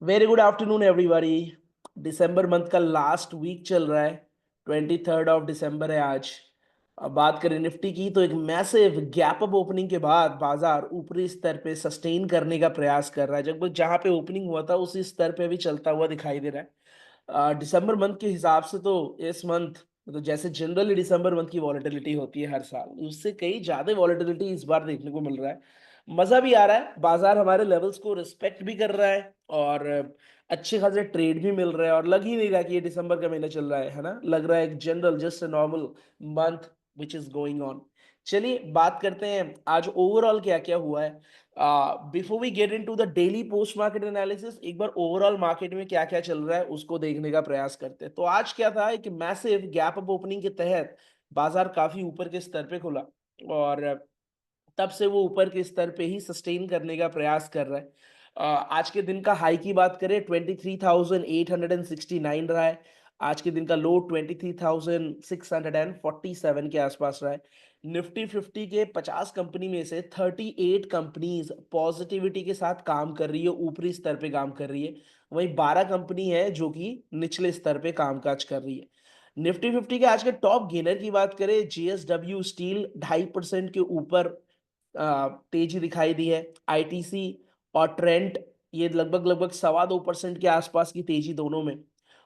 Very good afternoon everybody. दिसंबर month का last week चल रहा है। 23 ऑफ दिसंबर है आज। अब बात करें निफ्टी की तो एक मैसिव गैप अप ओपनिंग के बाद बाजार ऊपरी स्तर पे सस्टेन करने का प्रयास कर रहा है। जब जहां पे ओपनिंग हुआ था उसी स्तर पे भी चलता हुआ दिखाई दे रहा है। दिसंबर मंथ के हिसाब से तो इस मंथ मतलब जैसे जनरली दिसंबर मंथ की वॉलेटिलिटी होती है हर साल, उससे कई ज्यादा वॉलेटिलिटी इस बार देखने को मिल रहा है। मजा भी आ रहा है, बाजार हमारे लेवल्स को रिस्पेक्ट भी कर रहा है और अच्छे खासे ट्रेड भी मिल रहा है और लग ही नहीं रहा कि ये दिसंबर का महीना चल रहा है ना। लग रहा है एक general just a normal month which is going on. चलिए बात करते हैं आज ओवरऑल क्या क्या हुआ है। Before we get into the daily post market analysis, एक बार ओवरऑल मार्केट में क्या क्या चल रहा है उसको देखने का प्रयास करते हैं। तो आज क्या था कि मैसिव गैप अप ओपनिंग के तहत बाजार काफी ऊपर के स्तर पे खुला और तब से वो ऊपर के स्तर पे ही सस्टेन करने का प्रयास कर रहा है। आज के दिन का हाई की बात करें 23,869 रहा है। आज के दिन का लो 23,647 के आसपास रहा है। निफ्टी 50 के 50 कंपनी में से 38 कंपनीज पॉजिटिविटी के साथ काम कर रही है, ऊपरी स्तर पे काम कर रही है। वहीं 12 कंपनी है जो कि निचले स्तर पे कामकाज कर रही है। निफ्टी 50 के आज के टॉप गेनर की बात करें, जीएसडब्ल्यू स्टील 2.5% के ऊपर तेजी दिखाई दी है। आईटीसी और ट्रेंट ये लगभग लगभग 2.25% के आसपास की तेजी दोनों में।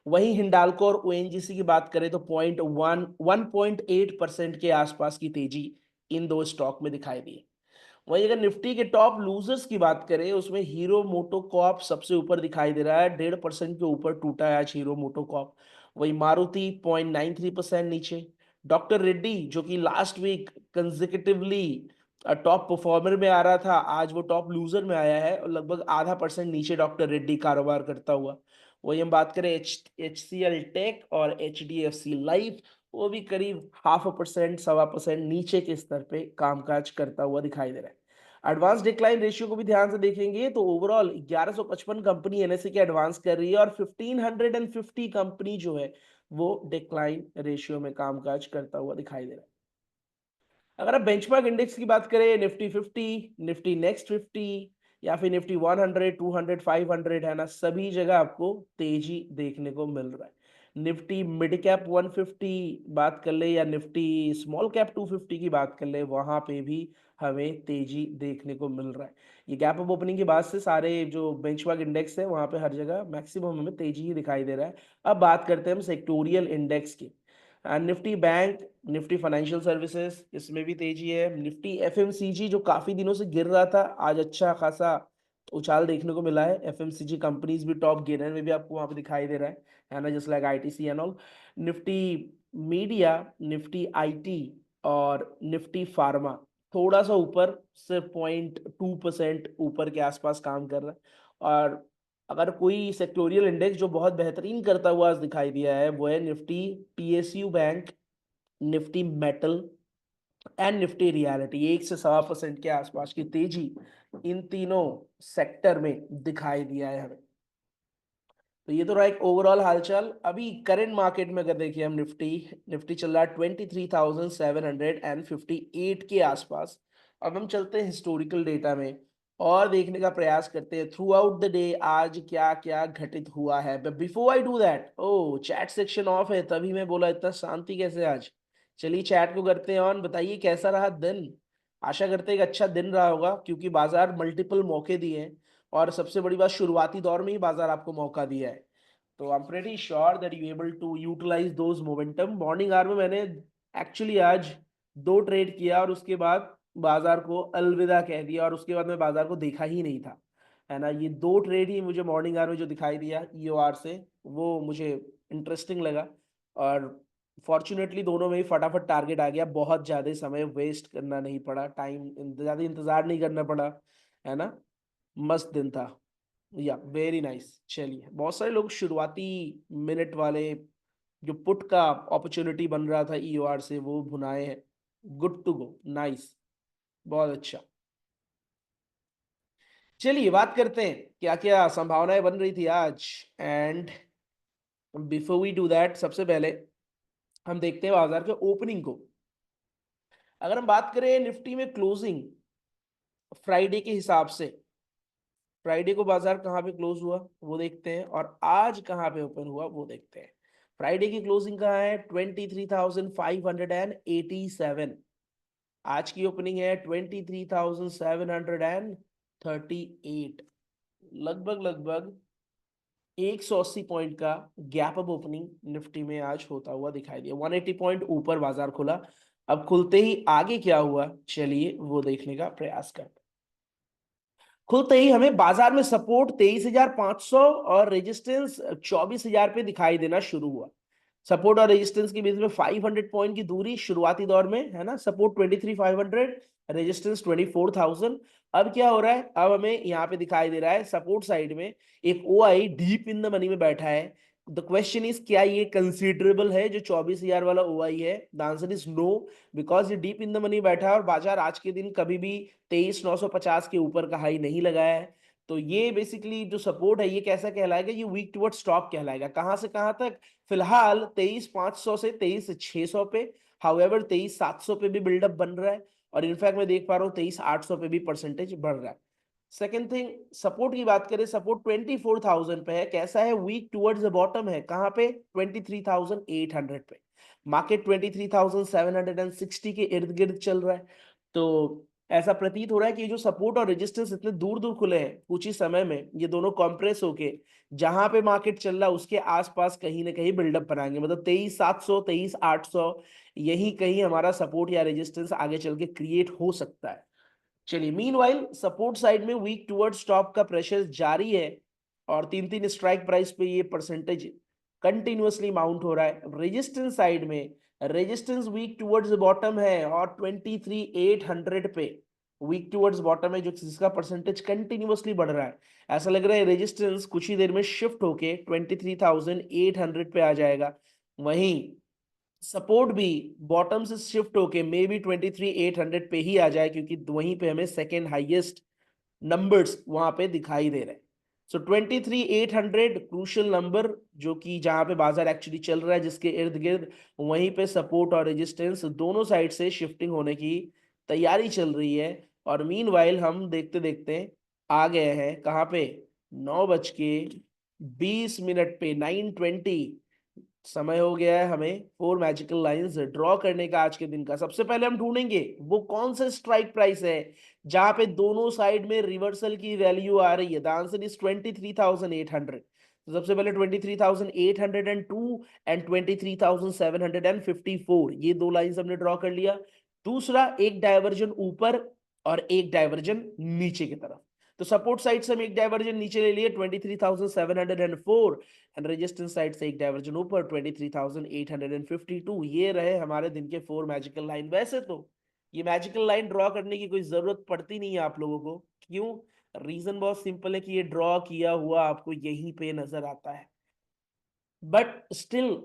वहीं हिंडाल्को और ओएनजीसी की बात करें तो 1.8% के आसपास की तेजी इन दो स्टॉक में दिखाई दी है। वहीं अगर निफ्टी के टॉप लूजर्स की बात करें उसमें हीरो मोटोकॉर्प सबसे ऊपर दिखाई दे रहा है, 1.5% के ऊपर टूटा है आज हीरो मोटोकॉर्प। वहीं मारुति 0.93% नीचे। डॉक्टर रेड्डी जो कि last week consecutively top performer में आ रहा था, आज वो टॉप लूजर में आया है और लगभग ½ नीचे डॉक्टर रेड्डी कारोबार करता हुआ। वही हम बात करें एच सी एल टेक और एच डी एफ सी लाइफ, वो भी करीब 0.5% 1.25% नीचे के स्तर पे कामकाज करता हुआ दिखाई दे रहा है। एडवांस डिक्लाइन रेशियो को भी ध्यान से देखेंगे तो ओवरऑल 1155 कंपनी एनएससी के एडवांस कर रही है और 1550 कंपनी जो है वो डिक्लाइन रेशियो में कामकाज करता हुआ दिखाई दे रहा है। अगर आप बेंचमार्क इंडेक्स की बात करें, निफ्टी 50, निफ्टी नेक्स्ट 50 या फिर निफ्टी 100, 200, 500 है ना, सभी जगह आपको तेजी देखने को मिल रहा है। निफ्टी मिड कैप 150 बात कर ले या निफ्टी स्मॉल कैप 250 की बात कर ले, वहां पे भी हमें तेजी देखने को मिल रहा है। ये गैप अप ओपनिंग के बाद से सारे जो बेंचमार्क इंडेक्स है वहां पे हर जगह मैक्सिमम हमें तेजी ही दिखाई दे रहा है। अब बात करते हैं हम सेक्टोरियल इंडेक्स की। Nifty bank, Nifty financial services, इसमें भी तेजी है। निफ्टी एफएमसीजी जो काफी दिनों से गिर रहा था, आज अच्छा खासा उछाल देखने को मिला है। एफएमसीजी कंपनीज भी टॉप गेनर में भी आपको वहां पे दिखाई दे रहा है ना, just like ITC and all. Nifty media, Nifty IT और निफ्टी फार्मा थोड़ा सा ऊपर, सिर्फ 0.2% ऊपर के आसपास काम कर रहा है। और अगर कोई सेक्टोरियल इंडेक्स जो बहुत बेहतरीन करता हुआ आज दिखाई दिया है वो है Nifty PSU bank, Nifty metal and Nifty reality. 1 से 1.25% के आसपास की तेजी इन तीनों सेक्टर में दिखाई दिया है हमें। तो ये तो रहा एक ओवरऑल हालचाल। अभी करंट मार्केट में अगर देखिए हम, निफ्टी निफ्टी चल रहा है 23,758 के आसपास। अब हम चलते हैं हिस्टोरिकल डेटा में और देखने का प्रयास करते हैं थ्रू आउट द डे आज क्या क्या घटित हुआ है। But before I do that, oh chat section of है, तभी मैं बोला इतना शांति कैसे आज। चलिए चैट को करते हैं ऑन। बताइए कैसा रहा दिन। आशा करते हैं एक अच्छा दिन रहा होगा क्योंकि बाजार मल्टीपल मौके दिए हैं और सबसे बड़ी बात, शुरुआती दौर में ही बाजार आपको मौका दिया है। तो I am pretty sure that you able to utilize those momentum. Morning hour में मैंने एक्चुअली आज 2 ट्रेड किया और उसके बाद बाजार को अलविदा कह दिया और उसके बाद मैं बाजार को देखा ही नहीं था, है ना। ये 2 ट्रेड ही मुझे मॉर्निंग आवर में जो दिखाई दिया ईओआर से, वो मुझे इंटरेस्टिंग लगा और फॉर्चुनेटली दोनों में ही फटाफट टारगेट आ गया। बहुत ज्यादा समय वेस्ट करना नहीं पड़ा, टाइम ज्यादा इंतजार नहीं करना पड़ा, है ना। मस्त दिन था। या वेरी नाइस। चलिए बहुत सारे लोग शुरुआती मिनट वाले जो पुट का अपॉर्चुनिटी बन रहा था ईओआर से वो भुनाए हैं। गुड टू गो, नाइस, बहुत अच्छा। चलिए बात करते हैं क्या क्या संभावनाएं बन रही थी आज। And before we do that, सबसे पहले हम देखते हैं बाजार के ओपनिंग को। अगर हम बात करें निफ्टी में क्लोजिंग फ्राइडे के हिसाब से, फ्राइडे को बाजार कहाँ पे क्लोज हुआ वो देखते हैं, और आज कहाँ पे ओपन हुआ वो देखते हैं। फ्राइडे की क्लोजिंग कहाँ है? 23,587। आज की ओपनिंग है 23,738। लगभग लगभग 180 पॉइंट का गैप अप ओपनिंग निफ्टी में आज होता हुआ दिखाई दिया। 180 पॉइंट ऊपर बाजार खुला। अब खुलते ही आगे क्या हुआ, चलिए वो देखने का प्रयास करते हैं। खुलते ही हमें बाजार में सपोर्ट 23,500 और रेजिस्टेंस 24,000 पे दिखाई देना शुरू हुआ। सपोर्ट और रेजिस्टेंस के बीच में 500 पॉइंट की दूरी शुरुआती दौर में है ना, सपोर्ट 23,500, रेजिस्टेंस 24,000। अब क्या हो रहा है, अब हमें यहाँ पे दिखाई दे रहा है सपोर्ट साइड में एक OI deep in the money में बैठा है। द क्वेश्चन इज, क्या ये कंसीडरेबल है जो 24,000 वाला ओआई है? The answer is no, because ये डीप इन द मनी बैठा है और बाजार आज के दिन कभी भी 23,950 के ऊपर का हाई नहीं लगाया है। तो ये बेसिकली जो सपोर्ट है ये कैसा कहलाएगा? ये वीक टुवर्ड स्टॉप कहलाएगा। कहां से कहां तक? फिलहाल 23,500 से 23,600 पे। हाउएवर 23,700 पे भी बिल्डअप बन रहा है, और इनफैक्ट मैं देख पा रहा हूँ 23,800 पे भी परसेंटेज बढ़ रहा है। सेकेंड थिंग, सपोर्ट की बात करें, सपोर्ट 24,000 पे है। कैसा है? वीक टुवर्ड्स द बॉटम है। कहां पे? 23,800 पे। मार्केट 23,760 के इर्द गिर्द चल रहा है। तो ऐसा प्रतीत हो रहा है कि जो सपोर्ट और रेजिस्टेंस इतने दूर दूर खुले हैं, कुछ ही समय में ये दोनों कॉम्प्रेस होके जहां पे मार्केट चल रहा है उसके आसपास कहीं ना कहीं बिल्डअप बनाएंगे। मतलब 23,700, 23,800, यही कहीं हमारा सपोर्ट या रेजिस्टेंस आगे चल के क्रिएट हो सकता है। चलिए, मीनवाइल सपोर्ट साइड में वीक टुवर्ड स्टॉप का प्रेशर जारी है, और तीन तीन स्ट्राइक प्राइस पे ये परसेंटेज कंटिन्यूअसली माउंट हो रहा है। रेजिस्टेंस साइड में रेजिस्टेंस वीक टुवर्ड्स बॉटम है, और 23,800 पे वीक टुवर्ड्स बॉटम है, जो जिसका परसेंटेज कंटिन्यूअसली बढ़ रहा है। ऐसा लग रहा है रेजिस्टेंस कुछ ही देर में शिफ्ट होके 23,800 पे आ जाएगा। वहीं सपोर्ट भी बॉटम से शिफ्ट होके मे बी 23,800 पे ही आ जाए, क्योंकि वहीं पे हमें सेकेंड हाईएस्ट नंबर्स वहां पे दिखाई दे रहे हैं। सो 23,800 क्रूशियल नंबर, जो कि जहां पे बाजार एक्चुअली चल रहा है, जिसके इर्द गिर्द वहीं पे सपोर्ट और रेजिस्टेंस दोनों साइड से शिफ्टिंग होने की तैयारी चल रही है। और मीनवाइल हम देखते देखते आ गए हैं कहाँ पे? 9:20 पे, 9:20 समय हो गया है हमें फोर मैजिकल लाइंस ड्रॉ करने का। आज के दिन का सबसे पहले हम ढूंढेंगे वो कौन सा स्ट्राइक प्राइस है जहां पे दोनों साइड में रिवर्सल की वैल्यू आ रही है। The answer is 23,800। तो सबसे पहले 23,802 एंड 23,754, ये दो लाइंस हमने ड्रॉ कर लिया। दूसरा, एक डायवर्जन ऊपर और एक डायवर्जन नीचे की तरफ। तो सपोर्ट साइड से हम एक डायवर्जन नीचे ले लिए 23,704, एंड रेजिस्टेंस साइड से एक डायवर्जन ऊपर 23,852। ये रहे हमारे दिन के फोर मैजिकल लाइन। वैसे तो ये मैजिकल लाइन ड्रॉ करने की कोई जरूरत पड़ती नहीं है आप लोगों को। क्यों? रीजन बहुत सिंपल है कि ये ड्रॉ किया हुआ आपको यहीं पे नजर आता है। बट स्टिल,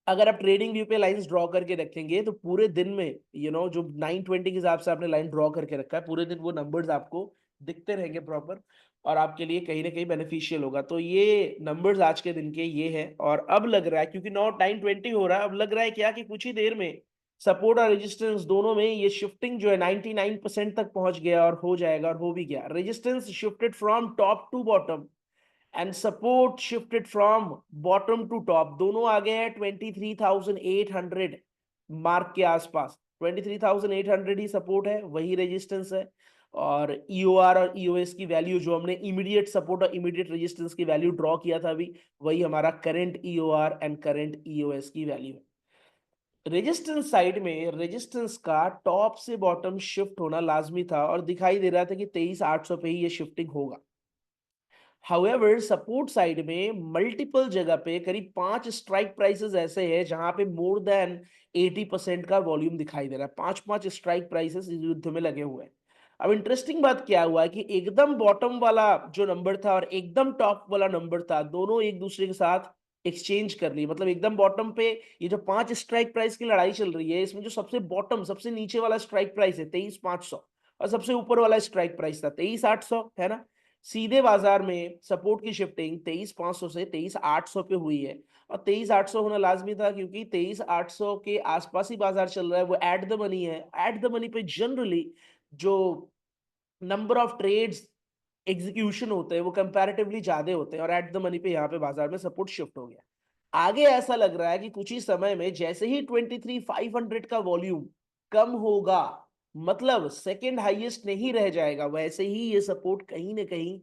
अगर आप ट्रेडिंग व्यू पे लाइंस ड्रॉ करके रखेंगे तो पूरे दिन में जो 9:20 के हिसाब से आपने लाइन ड्रॉ करके रखा है, पूरे दिन वो नंबर्स आपको दिखते रहेंगे प्रॉपर, और आपके लिए कहीं ना कहीं बेनिफिशियल होगा। तो ये नंबर्स आज के दिन के ये है। और अब लग रहा है, क्योंकि 9:20 हो रहा है, अब लग रहा है क्या कि कुछ ही देर में सपोर्ट और रेजिस्टेंस दोनों में ये शिफ्टिंग जो है 99% तक पहुंच गया, और हो जाएगा, और हो भी गया। Resistance shifted from top to bottom, and support shifted from bottom to top. दोनों आ गए हैं 23,800 मार्क के आसपास। 23,800 ही सपोर्ट है, वही रेजिस्टेंस है। और ईओआर और ईओएस की वैल्यू, जो हमने इमीडिएट सपोर्ट और इमीडिएट रेजिस्टेंस की वैल्यू ड्रॉ किया था अभी, वही हमारा करंट ईओआर एंड करंट ईओएस की वैल्यू है। रेजिस्टेंस साइड में रेजिस्टेंस का टॉप से बॉटम शिफ्ट होना लाजमी था, और दिखाई दे रहा था कि 23,800 पे ही ये शिफ्टिंग होगा। हाउएवर सपोर्ट साइड में मल्टीपल जगह पे करीब 5 स्ट्राइक प्राइसेस ऐसे हैं जहां पे मोर देन 80% का वॉल्यूम दिखाई दे रहा है। 5 स्ट्राइक प्राइसेस इस युद्ध में लगे हुए हैं। अब इंटरेस्टिंग बात क्या हुआ है कि एकदम बॉटम वाला जो नंबर था और एकदम टॉप वाला नंबर था, दोनों एक दूसरे के साथ एक्सचेंज कर लिए। मतलब एकदम बॉटम पे ये जो 5 स्ट्राइक प्राइस की लड़ाई चल रही है, इसमें जो सबसे बॉटम, सबसे नीचे वाला स्ट्राइक प्राइस है 23,500, और सबसे ऊपर वाला स्ट्राइक प्राइस था 23,800, है ना। सीधे बाजार में सपोर्ट की शिफ्टिंग 23,500 से 23,800 पे हुई है, और 23,800 होना लाजमी था, क्योंकि 23,800 के आसपास ही बाजार चल रहा है, वो एट द मनी है। एट द मनी पे जनरली जो नंबर ऑफ ट्रेड्स एग्जीक्यूशन होते हैं वो कंपैरेटिवली ज्यादा होते हैं, और एट द मनी पे यहाँ पे बाजार में सपोर्ट शिफ्ट हो गया। आगे ऐसा लग रहा है कि कुछ ही समय में जैसे ही 23,500 का वॉल्यूम कम होगा, मतलब सेकंड हाईएस्ट नहीं रह जाएगा, वैसे ही ये सपोर्ट कहीं ना कहीं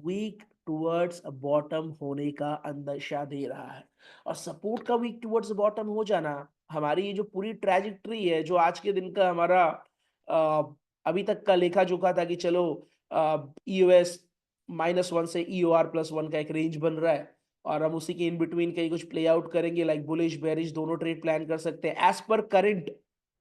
वीक टुवर्ड्स बॉटम होने का अंदेशा दे रहा है। और सपोर्ट का वीक टुवर्ड्स बॉटम हो जाना हमारी ये जो पूरी ट्रेजेक्ट्री है, जो आज के दिन का हमारा अ, अभी तक का लेखा जोखा था कि चलो ईओएस -1 से EOR+1 का एक रेंज बन रहा है, और हम उसी के इन बिटवीन कहीं कुछ प्ले आउट करेंगे, लाइक बुलिश बेरिश दोनों ट्रेड प्लान कर सकते हैं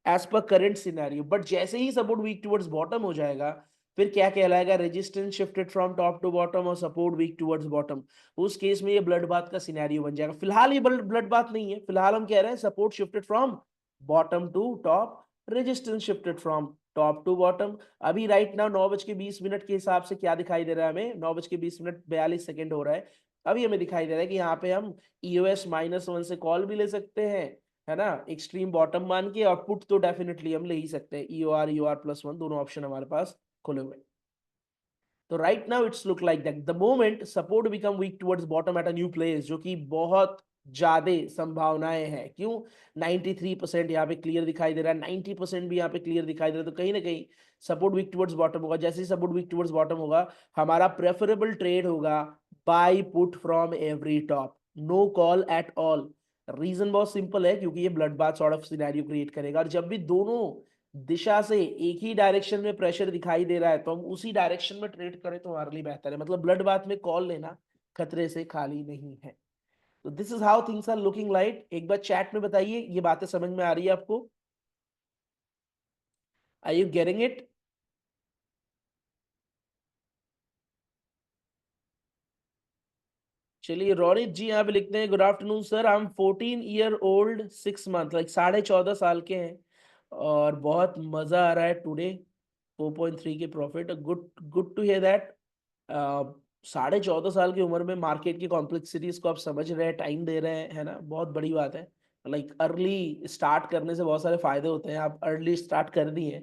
as per current scenario. But जैसे ही सपोर्ट वीक टुवर्ड्स बॉटम हो जाएगा, फिर क्या कहलाएगा, resistance shifted from top to bottom और सपोर्ट वीक टुवर्ड्स बॉटम। उस केस में ये ब्लड बाथ का सिनेरियो बन जाएगा। फिलहाल ये ब्लड बाथ नहीं है, फिलहाल हम कह रहे हैं support shifted from bottom to top, resistance shifted from top to bottom. अभी राइट नाउ 9:20 के हिसाब से क्या दिखाई दे रहा है हमें, 9:20 42 हो रहा है। अभी हमें दिखाई दे रहा है कि यहाँ पे हम EOS -1 से कॉल भी ले सकते हैं, है ना, एक्सट्रीम बॉटम मान के, और पुट तो डेफिनेटली हम ले ही सकते हैं, EOR+1 दोनों ऑप्शन हमारे पास खुले हुए। तो right now it's look like that the moment support become weak towards bottom at a new place, जो कि बहुत ज्यादा संभावनाएं हैं। क्यों? 93% यहाँ पे क्लियर दिखाई दे रहा है, 90% भी यहाँ पे क्लियर दिखाई दे रहा है, तो कहीं ना कहीं सपोर्ट वीक टुवर्ड्स बॉटम होगा। जैसे ही सपोर्ट वीक टुवर्ड्स बॉटम होगा, हमारा प्रेफरेबल ट्रेड होगा buy put from every top, no call at all. Reason बहुत सिंपल है, क्योंकि ये blood bath sort of scenario create करेगा, और जब भी दोनों दिशा से एक ही डायरेक्शन में प्रेशर दिखाई दे रहा है, तो हम उसी डायरेक्शन में ट्रेड करें तो हमारे लिए बेहतर है। मतलब ब्लड बाथ में कॉल लेना खतरे से खाली नहीं है। तो this is how things are looking like. एक बार चैट में बताइए ये बातें समझ में आ रही है आपको? Are you getting it? चलिए, रोनित जी यहाँ पे लिखते हैं, good afternoon sir, I am 14 year old 6 month, like 14.5 साल के हैं, और बहुत मजा आ रहा है टुडे, 4.3 के profit, good good to hear that. 14.5 साल की उम्र में मार्केट की कॉम्प्लेक्सिटीज को आप समझ रहे हैं, टाइम दे रहे हैं, है ना, बहुत बड़ी बात है। लाइक अर्ली स्टार्ट करने से बहुत सारे फायदे होते हैं, आप अर्ली स्टार्ट कर दिए,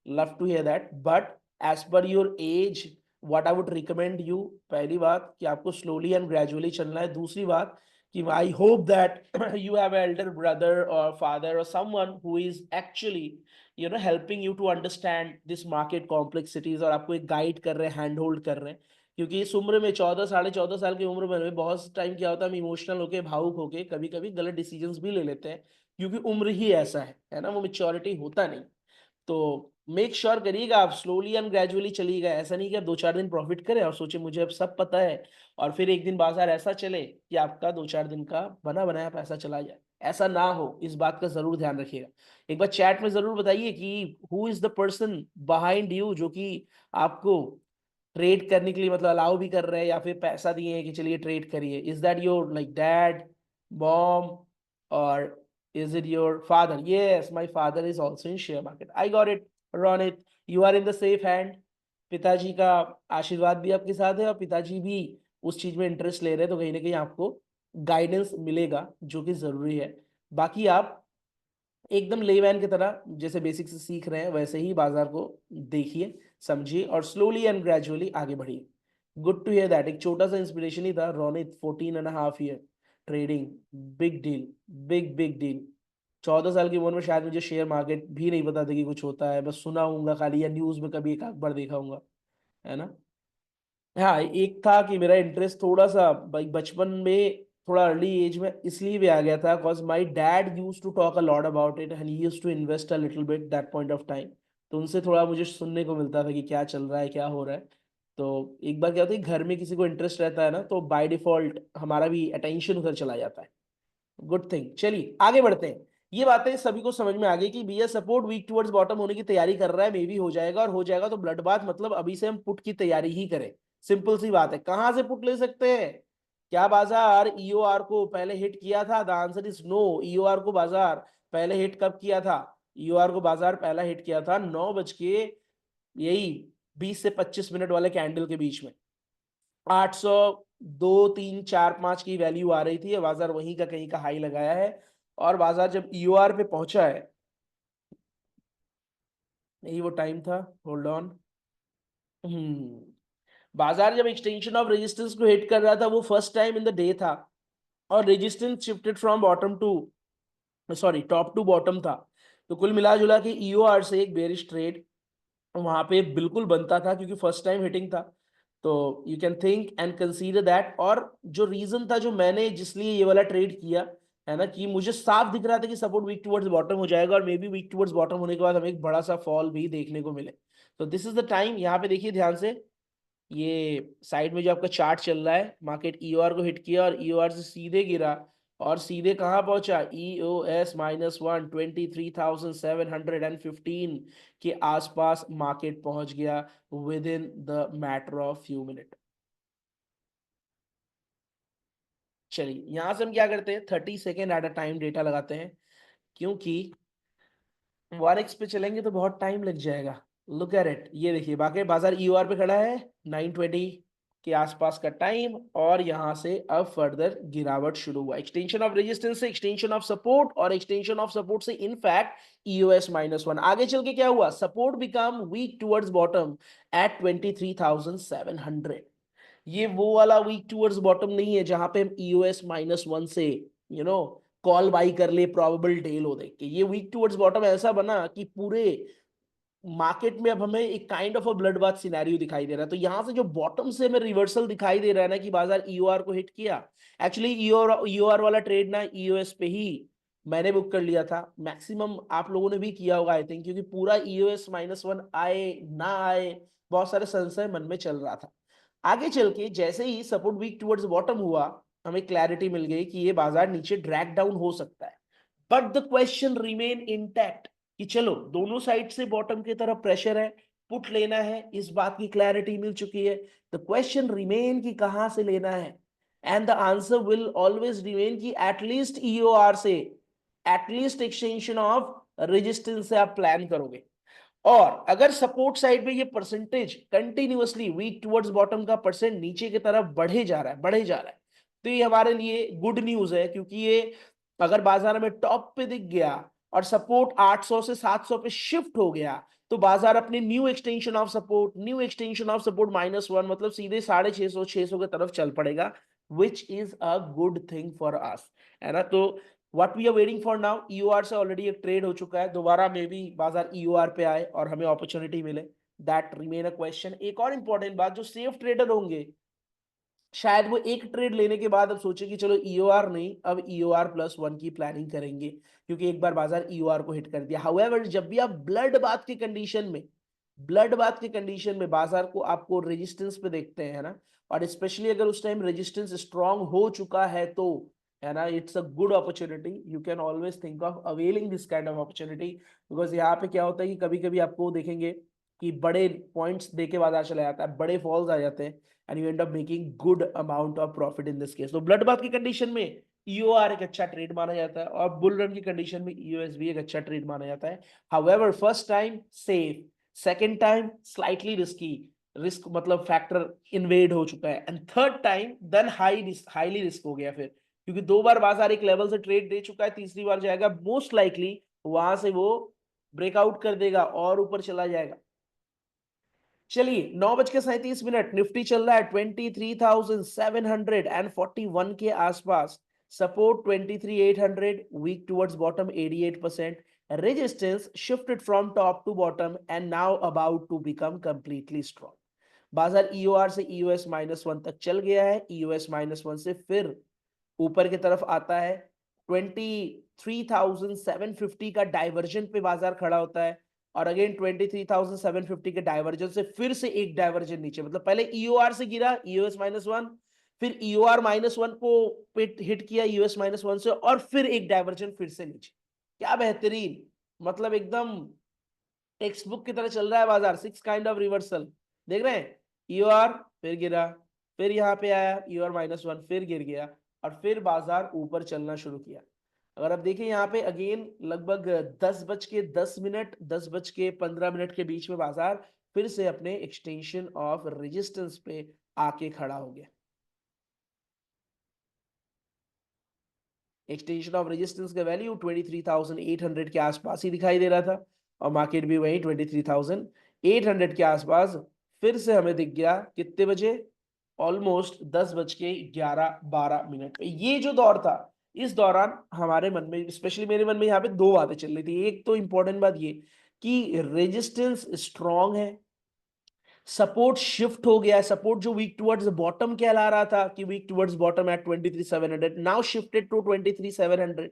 love to hear that. But as per your age, what I would recommend you, पहली बात कि आपको स्लोली एंड ग्रेजुअली चलना है। दूसरी बात कि I hope that you have elder brother और फादर और someone who is actually helping you to understand this market complexities, और आपको एक गाइड कर रहे हैं, हैंड होल्ड कर रहे हैं। क्योंकि इस उम्र में 14 14.5 साल की उम्र में बहुत टाइम क्या होता है, हम इमोशनल होके, भावुक होके कभी कभी गलत डिसीजंस भी ले लेते हैं, क्योंकि उम्र ही ऐसा है ना, वो मेच्योरिटी होता नहीं। तो मेक श्योर करिएगा आप स्लोली एंड ग्रेजुअली चलिएगा। ऐसा नहीं कि आप 2 4 दिन प्रॉफिट करें और सोचे मुझे अब सब पता है, और फिर एक दिन बाजार ऐसा चले कि आपका 2 4 दिन का बना बनाया पैसा चला जाए। ऐसा ना हो, इस बात का जरूर ध्यान रखिएगा। एक बार चैट में जरूर बताइए कि who is the person behind you, जो कि आपको ट्रेड करने के लिए मतलब अलाउ भी कर रहे हैं, या फिर पैसा दिए हैं कि चलिए ट्रेड करिए। Is that your like dad, mom, और is it your father? Yes, my father is also in share market. I got it, Ronit. You are in the safe hand. पिताजी का आशीर्वाद भी आपके साथ है, और पिताजी भी उस चीज में इंटरेस्ट ले रहे हैं, तो कहीं ना कहीं आपको गाइडेंस मिलेगा, जो कि जरूरी है। बाकी आप एकदम लेमैन की तरह जैसे बेसिक से सीख रहे हैं, वैसे ही बाजार को देखिए, समझिए, और स्लोली एंड ग्रेजुअली आगे बढ़िए। Good to hear that. एक छोटा सा इंस्पिरेशन ही था, Ronit 14.5 year trading, big deal, big big deal. 14 साल की उम्र में शायद मुझे शेयर मार्केट भी नहीं पता था कि कुछ होता है, बस सुना हूँ खाली, या न्यूज में कभी एक आध बार देखा हूँ, है ना। हाँ, एक था कि मेरा इंटरेस्ट थोड़ा सा भाई बचपन में, थोड़ा अर्ली एज में इसलिए भी आ गया था, because my dad used to talk a lot about it and he used to invest a little bit that point of time. तो उनसे थोड़ा मुझे सुनने को मिलता था कि क्या चल रहा है, क्या हो रहा है। तो एक बार क्या होता है, घर में किसी को इंटरेस्ट रहता है ना, तो बाय डिफॉल्ट हमारा भी अटेंशन उधर चला जाता है। Good thing. चलिए आगे बढ़ते हैं। ये बातें सभी को समझ में आ गई कि भैया सपोर्ट वीक टुवर्ड्स बॉटम होने की तैयारी कर रहा है, मे भी हो जाएगा, और हो जाएगा तो ब्लड बाथ, मतलब अभी से हम पुट की तैयारी ही करें। सिंपल सी बात है। कहां से पुट ले सकते हैं? क्या बाजार ईओआर को पहले हिट किया था? The answer is no. EOR को बाजार पहले हिट कब किया था? ईओआर को बाजार पहला हिट किया था 9 बज के यही 20 से 25 मिनट वाले कैंडल के बीच में। 802 3 4 5 की वैल्यू आ रही थी, बाजार वहीं का कहीं का हाई लगाया है। और बाजार जब ईओआर पे पहुंचा है, यही वो टाइम था, होल्ड ऑन। हम्म बाजार जब एक्सटेंशन ऑफ रेजिस्टेंस को हिट कर रहा था वो first time in the day था, और resistance shifted from bottom to, sorry top to bottom था। तो कुल मिला जुला के ईओआर से एक बेरिश ट्रेड वहां पे बिल्कुल बनता था, क्योंकि फर्स्ट टाइम हिटिंग था। तो you can think and consider that. और जो रीजन था जो मैंने जिसलिए ये वाला ट्रेड किया है ना, कि मुझे साफ दिख रहा था कि सपोर्ट वीक टुवर्ड्स बॉटम हो जाएगा, और may be weak towards bottom होने के बाद हमें एक बड़ा सा फॉल भी देखने को मिले। तो दिस इज द टाइम, यहाँ पे देखिए ध्यान से, ये साइड में जो आपका चार्ट चल रहा है, मार्केट ईओआर को हिट किया और ईओआर से सीधे गिरा, और सीधे कहाँ पहुंचा, EOS -1 23,715 के आसपास मार्केट पहुंच गया with in the matter of few minute. चलिए यहां से हम क्या करते हैं, 30 second at a time data लगाते हैं, क्योंकि वारेक्स पे चलेंगे तो बहुत टाइम लग जाएगा। लुक एट इट, ये देखिए बाकी बाजार ईओआर पे खड़ा है 920 के आसपास का टाइम, और यहां से अब फर्दर गिरावट शुरू हुआ, एक्सटेंशन ऑफ रेजिस्टेंस से एक्सटेंशन ऑफ सपोर्ट, और एक्सटेंशन ऑफ सपोर्ट से इनफैक्ट EOS -1। आगे चल के क्या हुआ, support become weak towards bottom at 23,700। ये वो वाला वीक टुवर्ड्स बॉटम नहीं है जहां पे हम EOS -1 से कॉल बाई कर ले प्रोबेबल डे लो देख के। ये वीक टुवर्ड्स बॉटम ऐसा बना कि पूरे मार्केट में अब हमें एक kind of a blood bath scenario दिखाई दे रहा है। तो यहां से जो बॉटम से हमें रिवर्सल दिखाई दे रहा है ना, कि बाजार ईओआर को हिट किया। एक्चुअली ईओआर वाला ट्रेड ना EOS पे ही मैंने बुक कर लिया था, मैक्सिमम आप लोगों ने भी किया होगा आई थिंक, क्योंकि पूरा EOS -1 आए ना आए बहुत सारे संशय मन में चल रहा था। आगे चल के जैसे ही सपोर्ट वीक टुवर्ड्स बॉटम हुआ, हमें क्लैरिटी मिल गई कि ये बाजार नीचे ड्रैग डाउन हो सकता है। But the question remain intact कि चलो दोनों साइड से बॉटम की तरफ प्रेशर है, पुट लेना है, इस बात की क्लैरिटी मिल चुकी है। द क्वेश्चन रिमेन कि कहां से लेना है, and the answer will always remain कि एटलीस्ट EOR से, एटलीस्ट एक्सटेंशन ऑफ रेजिस्टेंस से आप प्लान करोगे। और अगर सपोर्ट साइड में ये percentage continuously weak towards bottom का परसेंट नीचे की तरफ बढ़े जा रहा है, बढ़े जा रहा है, तो ये हमारे लिए गुड न्यूज है, क्योंकि ये अगर बाजार में टॉप पे दिख गया और सपोर्ट 800 से 700 पे शिफ्ट हो गया, तो बाजार अपने new extension of support, new extension of support -1 मतलब सीधे 650 600 की तरफ चल पड़ेगा, which is a good thing for us, है ना। तो what we are waiting for now, EOR से ऑलरेडी एक ट्रेड हो चुका है, दोबारा मे बी बाजार EOR पे आए और हमें अपॉर्चुनिटी मिले, दैट रिमेन अ क्वेश्चन। एक और इंपॉर्टेंट बात, जो सेफ ट्रेडर होंगे शायद वो एक ट्रेड लेने के बाद अब सोचे कि चलो EOR नहीं, अब EOR+1 की प्लानिंग करेंगे, क्योंकि एक बार बाजार EOR को हिट कर दिया। हाउएवर जब भी आप ब्लड बाथ के कंडीशन में, ब्लड बाथ के कंडीशन में बाजार को आपको रेजिस्टेंस पे देखते हैं, है ना, और स्पेशली अगर उस टाइम रेजिस्टेंस स्ट्रांग हो चुका है तो, है ना, it's a good opportunity, you can always think of availing this kind of opportunity. Because यहाँ पे क्या होता है कि कभी कभी आपको देखेंगे कि बड़े पॉइंट्स देके बाजार चला जाता है, बड़े फॉल्स आ जाते हैं, and you end up making good amount of profit in this case. तो ब्लड बाथ की कंडीशन में EOR एक अच्छा ट्रेड माना जाता है, और बुल रन की कंडीशन में EOS भी एक अच्छा ट्रेड माना जाता है। However first time safe, second time slightly risky, risk मतलब फैक्टर इन्वेड हो चुका है, and third time then highly risk हो गया फिर, क्योंकि दो बार बाजार एक लेवल से ट्रेड दे चुका है, तीसरी बार जाएगा मोस्ट लाइकली वहां से वो ब्रेकआउट कर देगा और ऊपर चला जाएगा। चलिए 9:37 निफ्टी चल रहा है 23,741 के आसपास, support 23,800, weak towards bottom 88%, resistance shifted from top to bottom and now about to become completely strong. बाजार EOR से EOS -1 तक चल गया है, EOS -1 से फिर ऊपर की तरफ आता है, 23,750 का डाइवर्जन पे बाजार खड़ा होता है, और अगेन 23,750 के डाइवर्जन से फिर से एक डाइवर्जन नीचे, मतलब पहले EOR से गिरा EOS -1, फिर EOR -1 को हिट किया EOS -1 से, और फिर एक डाइवर्जन फिर से नीचे। क्या बेहतरीन, मतलब एकदम टेक्स्ट बुक की तरह चल रहा है बाजार, सिक्स काइंड ऑफ रिवर्सल देख रहे हैं। EOR फिर गिरा, फिर यहाँ पे आया EOR -1, फिर गिर गया, और फिर बाजार ऊपर चलना शुरू किया। अगर आप देखें यहाँ पे अगेन लगभग 10:10, 10:15 के बीच में बाजार फिर से अपने एक्सटेंशन ऑफ रेजिस्टेंस पे आके खड़ा हो गया। एक्सटेंशन ऑफ रेजिस्टेंस का वैल्यू 23,800 के आसपास ही दिखाई दे रहा था, और मार्केट भी वही 23,800 के आसपास फिर से हमें दिख गया कितने बजे, ऑलमोस्ट 10:11-12 पे। ये जो दौर था, इस दौरान हमारे मन में, स्पेशली मेरे मन में, यहाँ पे दो बातें चल रही थी। एक तो इंपॉर्टेंट बात ये कि रेजिस्टेंस स्ट्रांग है, सपोर्ट शिफ्ट हो गया है। सपोर्ट जो वीक टुवर्ड्स बॉटम कहला रहा था कि weak towards bottom at 23,700, now shifted to 23,700।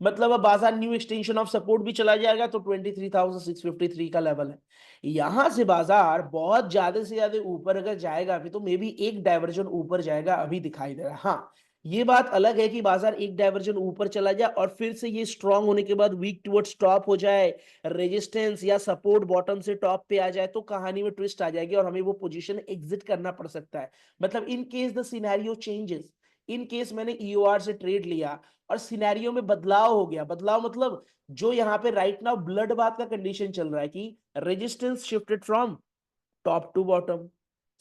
मतलब अब बाजार न्यू एक्सटेंशन ऑफ सपोर्ट भी चला जाएगा तो 23,653 का लेवल है। यहां से बाजार बहुत ज्यादा से ज्यादा ऊपर अगर जाएगा अभी, तो मे बी एक डायवर्जन ऊपर जाएगा, अभी दिखाई दे रहा है। हाँ, ये बात अलग है कि बाजार एक डायवर्जन ऊपर चला जाए और फिर से ये स्ट्रांग होने के बाद वीक टुवर्ड्स टॉप हो जाए, रेजिस्टेंस या सपोर्ट बॉटम से टॉप पे आ जाए, तो कहानी में ट्विस्ट आ जाएगी और हमें वो पोजीशन एग्जिट करना पड़ सकता है। मतलब in case the scenario changes, in case मैंने ईओआर से ट्रेड लिया और सिनेरियो में बदलाव हो गया, बदलाव मतलब जो यहाँ पे राइट नाउ ब्लड बाथ का कंडीशन चल रहा है कि resistance shifted from top to bottom,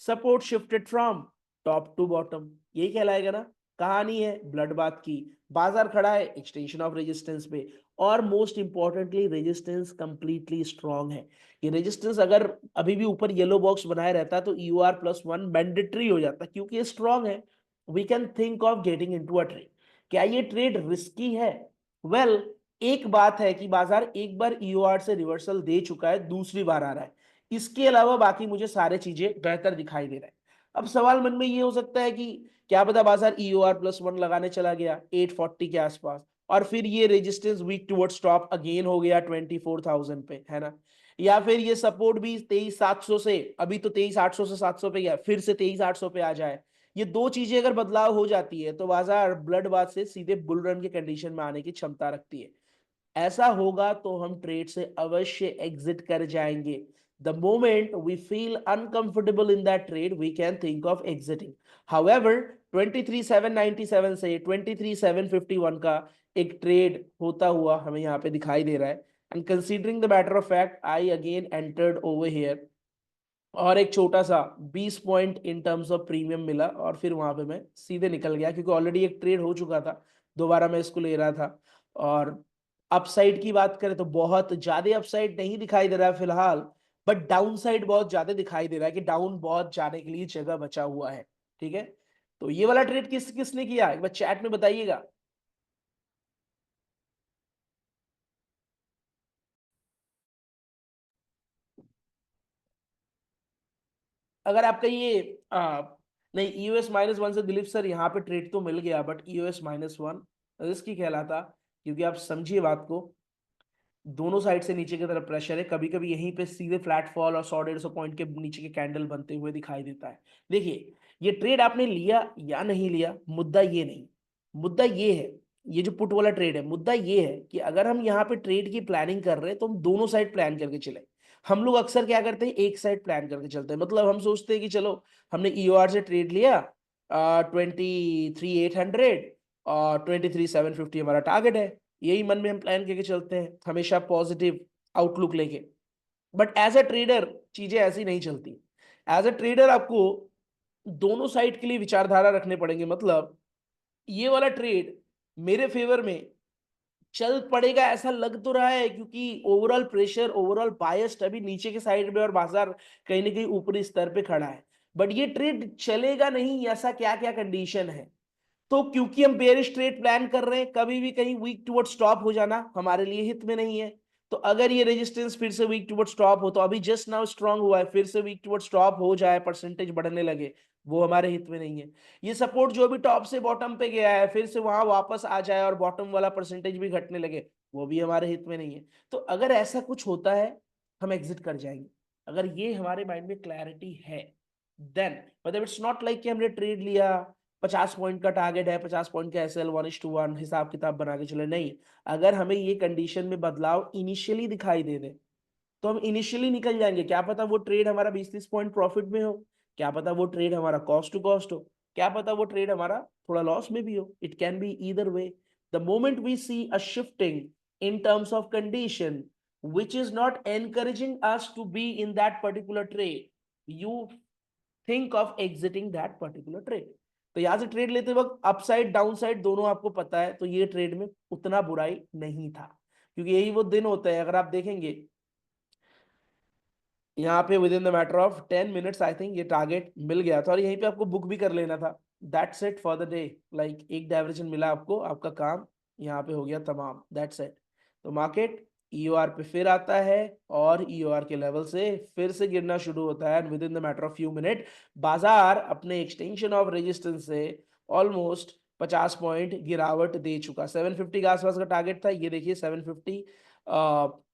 support shifted from top to bottom, यही कहलाएगा ना। कहानी है ब्लड बाथ की, बाजार खड़ा है एक्सटेंशन ऑफ रेजिस्टेंस पे, और most importantly resistance completely strong है। ये रेजिस्टेंस अगर अभी भी ऊपर येलो बॉक्स बनाए रहता तो EOR+1 मैंडेटरी हो जाता, क्योंकि ये स्ट्रांग है। We can think of getting into a trade. क्या ये ट्रेड रिस्की है? वेल, एक बात है कि बाजार एक बार EOR से रिवर्सल दे चुका है, दूसरी बार आ रहा है। इसके अलावा बाकी मुझे सारे चीजें बेहतर दिखाई दे रहा है। अब सवाल मन में ये हो सकता है कि क्या पता बाजार EOR+1 लगाने चला गया 840 के आसपास, और फिर ये resistance weak towards top again हो गया 24,000 पे, है ना। या फिर ये सपोर्ट भी 23,700 से, अभी तो 23,800 से 700 पे गया, फिर से 23,800 पे आ जाए। ये दो चीजें अगर बदलाव हो जाती है तो बाजार ब्लड बाथ से सीधे बुल रन के कंडीशन में आने की क्षमता रखती है। ऐसा होगा तो हम ट्रेड से अवश्य एग्जिट कर जाएंगे। The moment we feel uncomfortable in that trade we can think of exiting. However 23,797 से 23,751 का एक ट्रेड होता हुआ हमें यहाँ पे दिखाई दे रहा है। And considering the matter of fact, I again entered over here, और एक छोटा सा 20 point in terms of premium मिला, और फिर वहां पे मैं सीधे निकल गया क्योंकि ऑलरेडी एक ट्रेड हो चुका था, दोबारा मैं इसको ले रहा था। और अपसाइड की बात करें तो बहुत ज्यादा अपसाइड नहीं दिखाई दे रहा है फिलहाल, बट डाउन साइड बहुत ज्यादा दिखाई दे रहा है कि डाउन बहुत जाने के लिए जगह बचा हुआ है। ठीक है, तो ये वाला ट्रेड किस किसने किया एक बार चैट में बताइएगा। अगर आपका ये नहीं, EOS-1 से दिलीप सर यहाँ पे ट्रेड तो मिल गया, बट EOS-1 रिस्क ही कहलाता, क्योंकि आप समझिए बात को, दोनों साइड से नीचे की तरफ प्रेशर है, कभी कभी यहीं पे सीधे फ्लैट फॉल और 100-150 पॉइंट के नीचे के कैंडल बनते हुए दिखाई देता है। देखिए, ये ट्रेड आपने लिया या नहीं लिया, मुद्दा ये नहीं, मुद्दा ये है, ये जो पुट वाला ट्रेड है, मुद्दा ये है कि अगर हम यहाँ पे ट्रेड की प्लानिंग कर रहे हैं तो हम दोनों साइड प्लान करके चले। हम लोग अक्सर क्या करते हैं, एक साइड प्लान करके चलते हैं। मतलब हम सोचते हैं कि चलो हमने EOR से ट्रेड लिया 23,800 और 23,750 हमारा टारगेट है, यही मन में हम प्लान करके चलते हैं हमेशा पॉजिटिव आउटलुक लेके। बट एज अ ट्रेडर चीजें ऐसी नहीं चलती। एज अ ट्रेडर आपको दोनों साइड के लिए विचारधारा रखने पड़ेंगे। मतलब ये वाला ट्रेड मेरे फेवर में चल पड़ेगा ऐसा लग तो रहा है, क्योंकि ओवरऑल प्रेशर, ओवरऑल बायस्ड अभी नीचे के साइड में और बाजार कहीं ना कहीं ऊपरी स्तर पे खड़ा है। बट ये ट्रेड चलेगा नहीं, ऐसा क्या क्या कंडीशन है? तो क्योंकि हम बेयरिश ट्रेड प्लान कर रहे हैं, कभी भी कहीं वीक टुवर्ड स्टॉप हो जाना हमारे लिए हित में नहीं है। तो अगर ये रेजिस्टेंस फिर से वीक टुवर्ड स्टॉप हो, तो अभी जस्ट नाउ स्ट्रांग हुआ है, फिर से वीक टुवर्ड स्टॉप हो जाए, परसेंटेज बढ़ने लगे, वो हमारे हित में नहीं है। ये सपोर्ट जो भी टॉप से बॉटम पे गया है, फिर से वहां वापस आ जाए और बॉटम वाला परसेंटेज भी घटने लगे, वो भी हमारे हित में नहीं है। तो अगर ऐसा कुछ होता है, हम एग्जिट कर जाएंगे। अगर ये हमारे माइंड में क्लैरिटी है, देन मतलब इट्स नॉट लाइक कि हमने ट्रेड लिया, 50 पॉइंट का टारगेट है, 50 पॉइंट का SL 1:1 हिसाब किताब बना के चले, नहीं। अगर हमें ये कंडीशन में बदलाव इनिशियली दिखाई दे दे, तो हम इनिशियली निकल जाएंगे। क्या पता वो ट्रेड हमारा 20-30 पॉइंट प्रॉफिट में हो, क्या पता वो ट्रेड हमारा कॉस्ट टू कॉस्ट हो, क्या पता वो ट्रेड हमारा थोड़ा लॉस में भी हो। It can be either way. The moment we see a shifting in terms of condition which is not encouraging us to be in that particular trade, you think of exiting that particular trade। तो यहां से trade लेते वक्त upside down side दोनों आपको पता है, तो ये ट्रेड में उतना बुराई नहीं था, क्योंकि यही वो दिन होता है, अगर आप देखेंगे यहाँ पे with in the matter of 10 minutes I think ये टारगेट मिल गया था और यहीं पे आपको बुक भी कर लेना था। That's it for the day. Like एक डाइवर्जन मिला आपको, आपका काम यहाँ पे हो गया तमाम। That's it. तो मार्केट ईओआर पे फिर आता है और ईओआर के लेवल से फिर से गिरना शुरू होता है। With in the matter of few minute बाजार अपने एक्सटेंशन ऑफ रेजिस्टेंस से ऑलमोस्ट 50 पॉइंट गिरावट दे चुका। 750 के आसपास का टारगेट था, ये देखिए 750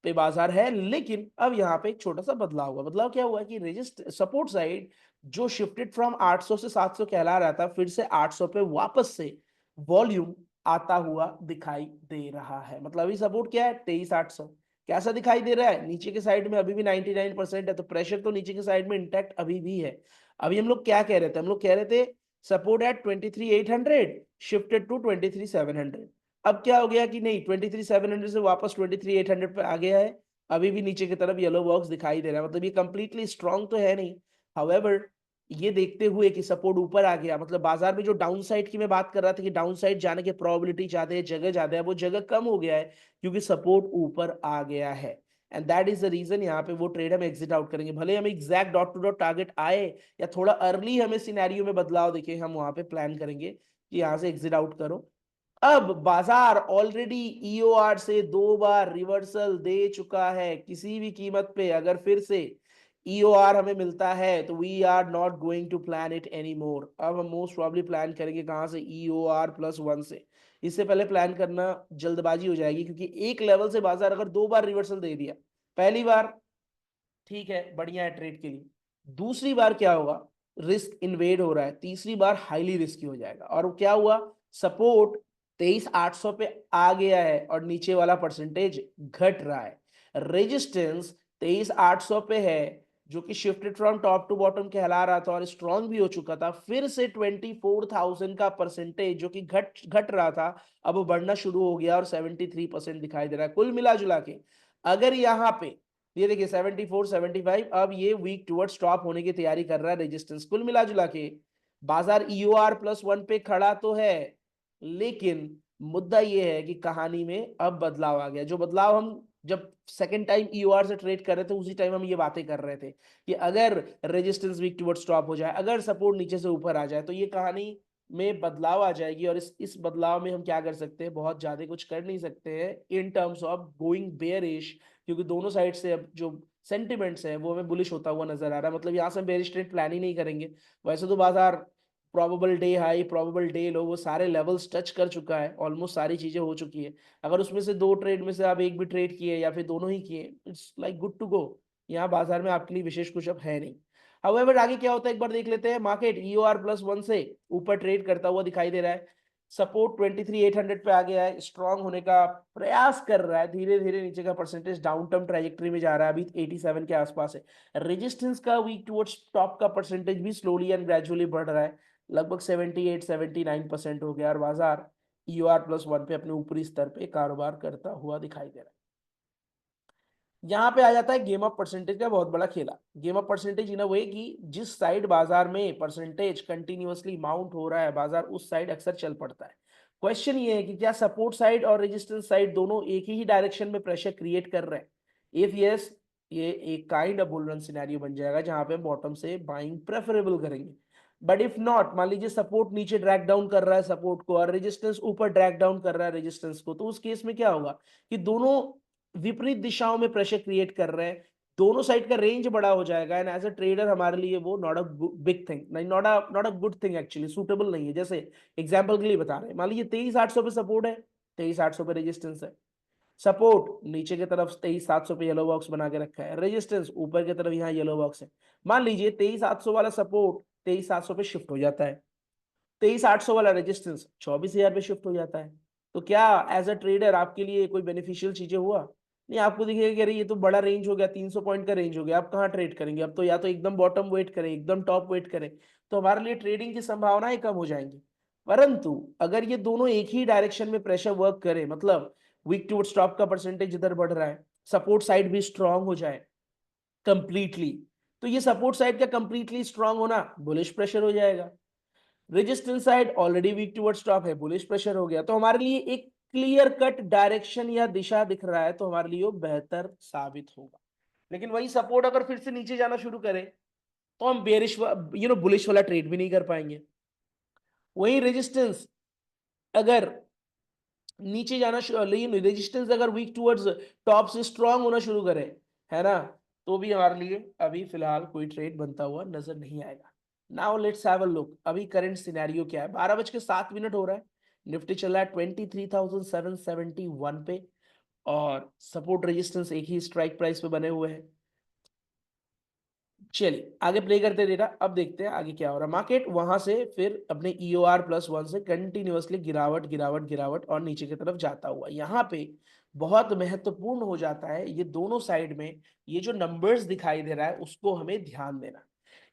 पे बाजार है। लेकिन अब यहाँ पे एक छोटा सा बदलाव हुआ। बदलाव क्या हुआ कि रेजिस्ट सपोर्ट साइड जो शिफ्टेड फ्रॉम 800 से 700 कहला रहा था, फिर से 800 पे वापस से वॉल्यूम आता हुआ दिखाई दे रहा है। मतलब अभी सपोर्ट क्या है, 23,800। कैसा दिखाई दे रहा है, नीचे के साइड में अभी भी 99% है, तो प्रेशर तो नीचे के साइड में इंटैक्ट अभी भी है। अभी हम लोग क्या कह रहे थे, हम लोग कह रहे थे सपोर्ट एट 23,800 शिफ्टेड टू 23,700। अब क्या हो गया कि नहीं, 23,700 से वापस 23,800 पे आ गया है। अभी भी नीचे की तरफ येलो बॉक्स दिखाई दे रहा है, मतलब ये कंप्लीटली स्ट्रांग तो है नहीं। हाउएवर ये देखते हुए कि सपोर्ट ऊपर आ गया, मतलब बाजार में जो डाउन साइड की मैं बात कर रहा था कि डाउन साइड जाने की प्रोबेबिलिटी ज्यादा है, जगह ज्यादा है, वो जगह कम हो गया है क्योंकि सपोर्ट ऊपर आ गया है। And that is the reason यहाँ पे वो ट्रेड हम एग्जिट आउट करेंगे। भले हमें exact dot to dot target आए या थोड़ा अर्ली हमें सिनेरियो में बदलाव दिखे, हम वहां पे प्लान करेंगे कि यहाँ से एग्जिट आउट करो। अब बाजार ऑलरेडी ईओआर से 2 बार रिवर्सल दे चुका है। किसी भी कीमत पे अगर फिर से ईओआर हमें मिलता है तो we are not going to plan it any more. अब हम मोस्ट प्रॉब्ली प्लान करेंगे कहां से, EOR+1 से। इससे पहले प्लान करना जल्दबाजी हो जाएगी, क्योंकि एक लेवल से बाजार अगर 2 बार रिवर्सल दे दिया, पहली बार ठीक है, बढ़िया है ट्रेड के लिए, दूसरी बार क्या होगा, रिस्क इन्वेड हो रहा है, तीसरी बार हाईली रिस्की हो जाएगा। और क्या हुआ, सपोर्ट 23,800 पे आ गया है और नीचे वाला परसेंटेज घट रहा है। रेजिस्टेंस 23,800 पे है, जो कि shifted from top to bottom कहला रहा था और स्ट्रॉन्ग भी हो चुका था। फिर से 24,000 का परसेंटेज जो कि घट घट रहा था, अब वो बढ़ना शुरू हो गया और 73% दिखाई दे रहा है। कुल मिला जुला के अगर यहाँ पे ये देखिए 74 75, अब ये वीक टुवर्ड स्टॉप होने की तैयारी कर रहा है रेजिस्टेंस। कुल मिला जुला के बाजार EOR+1 पे खड़ा तो है, लेकिन मुद्दा ये है कि कहानी में अब बदलाव आ गया। जो बदलाव हम जब सेकेंड टाइम EOR से ट्रेड कर रहे थे, उसी टाइम हम ये बातें कर रहे थे कि अगर रेजिस्टेंस वीक टुवर्ड स्टॉप हो जाए, अगर सपोर्ट नीचे से ऊपर आ जाए, तो ये कहानी में बदलाव आ जाएगी। और इस बदलाव में हम क्या कर सकते हैं, बहुत ज्यादा कुछ कर नहीं सकते हैं in terms of going bearish, क्योंकि दोनों साइड से अब जो सेंटिमेंट्स है वो हमें बुलिश होता हुआ नजर आ रहा है। मतलब यहाँ से बेयरिश ट्रेड प्लान ही नहीं करेंगे। वैसे तो बाजार probable day high, probable day लो, वो सारे लेवल्स टच कर चुका है, ऑलमोस्ट सारी चीजें हो चुकी है। अगर उसमें से 2 ट्रेड में से आप एक भी ट्रेड किए या फिर दोनों ही किए, it's like good to go. यहाँ बाजार में आपके लिए विशेष कुछ अब है नहीं। हाउएवर आगे क्या होता है एक बार देख लेते हैं। मार्केट EOR+1 से ऊपर ट्रेड करता हुआ दिखाई दे रहा है। सपोर्ट 23,800 पे आ गया है, स्ट्रांग होने का प्रयास कर रहा है, धीरे धीरे नीचे का परसेंटेज डाउन टर्म ट्रायजेक्टरी में जा रहा है, अभी 87 के आसपास है। रेजिस्टेंस का वीक टुवर्ड्स टॉप का परसेंटेज भी स्लोली एंड ग्रेजुअली बढ़ रहा है, लगभग 78 79% हो गया और बाजार EOR+1 पे अपने ऊपरी स्तर पे कारोबार करता हुआ दिखाई दे रहा है। यहाँ पे आ जाता है गेम ऑफ परसेंटेज का बहुत बड़ा खेला। गेम ऑफ परसेंटेज इन अ वे कि जिस साइड बाजार में परसेंटेज कंटिन्यूअसली माउंट हो रहा है, बाजार उस साइड अक्सर चल पड़ता है। क्वेश्चन ये है कि क्या सपोर्ट साइड और रेजिस्टेंस साइड दोनों एक ही डायरेक्शन में प्रेशर क्रिएट कर रहे हैं। इफ यस, ये एक kind of bull run scenario बन जाएगा जहां पे बॉटम से बाइंग प्रेफरेबल करेंगे। बट इफ नॉट, मान लीजिए सपोर्ट नीचे ड्रैग डाउन कर रहा है सपोर्ट को और रेजिस्टेंस ऊपर ड्रैग डाउन कर रहा है रेजिस्टेंस को, तो उस केस में क्या होगा कि दोनों विपरीत दिशाओं में प्रेशर क्रिएट कर रहे हैं, दोनों साइड का रेंज बड़ा हो जाएगा। एंड एज अ ट्रेडर हमारे लिए वो नॉट अ बिग थिंग, नहीं, not a good thing actually, suitable नहीं है। जैसे एग्जांपल के लिए बता रहे हैं, मान लीजिए 23,800 पे सपोर्ट है, 23,800 पे रेजिस्टेंस है। सपोर्ट नीचे की तरफ 23,700 पे येलो बॉक्स बना के रखा है, रेजिस्टेंस ऊपर की तरफ यहाँ येलो बॉक्स है। मान लीजिए 23,800 वाला सपोर्ट 23,700 पे शिफ्ट हो जाता है, 23,800 वाला रेजिस्टेंस 24,000 पे शिफ्ट हो जाता है। तो क्या एज अ ट्रेडर आपके लिए कोई बेनिफिशियल चीजें हुआ? नहीं, आपको दिखेगा कि अरे ये तो बड़ा रेंज हो गया, 300 पॉइंट का रेंज हो गया, आप कहाँ ट्रेड करेंगे? अब तो या तो एकदम बॉटम वेट करें, एकदम टॉप वेट करें, तो हमारे लिए ट्रेडिंग की संभावनाएं कम हो जाएंगी। परंतु अगर ये दोनों एक ही डायरेक्शन में प्रेशर वर्क करे, मतलब वीक टू स्टॉप का परसेंटेज इधर बढ़ रहा है, सपोर्ट साइड भी स्ट्रांग हो जाए कंप्लीटली, तो ये सपोर्ट साइड का कंप्लीटली स्ट्रांग होना बुलिश प्रेशर हो जाएगा। Resistance side already weak towards top है, बुलिश प्रेशर हो गया, तो हमारे लिए एक क्लियर कट डायरेक्शन या दिशा दिख रहा है, तो हमारे लिए वो बेहतर साबित होगा। लेकिन वही सपोर्ट अगर फिर से नीचे जाना शुरू करे तो हम बेरिश बुलिश वाला ट्रेड भी नहीं कर पाएंगे। वही रेजिस्टेंस अगर नीचे जाना लेकिन रेजिस्टेंस अगर वीक टुवर्ड्स टॉप से स्ट्रांग होना शुरू करे, है ना, तो भी हमारे लिए अभी फिलहाल कोई ट्रेड बनता हुआ नजर नहीं आएगा। Now let's have a look, अभी करंट सिनेरियो क्या है। 12:07 हो रहा है, निफ्टी चल रहा है 23,771 पे, और सपोर्ट रेजिस्टेंस एक ही स्ट्राइक प्राइस पे बने हुए हैं। चलिए आगे प्ले करते डेटा, अब देखते हैं आगे क्या हो रहा है। मार्केट वहां से फिर अपने EOR+1 से कंटिन्यूअसली गिरावट गिरावट गिरावट और नीचे की तरफ जाता हुआ, यहाँ पे बहुत महत्वपूर्ण हो जाता है ये दोनों साइड में ये जो नंबर्स दिखाई दे रहा है उसको हमें ध्यान देना।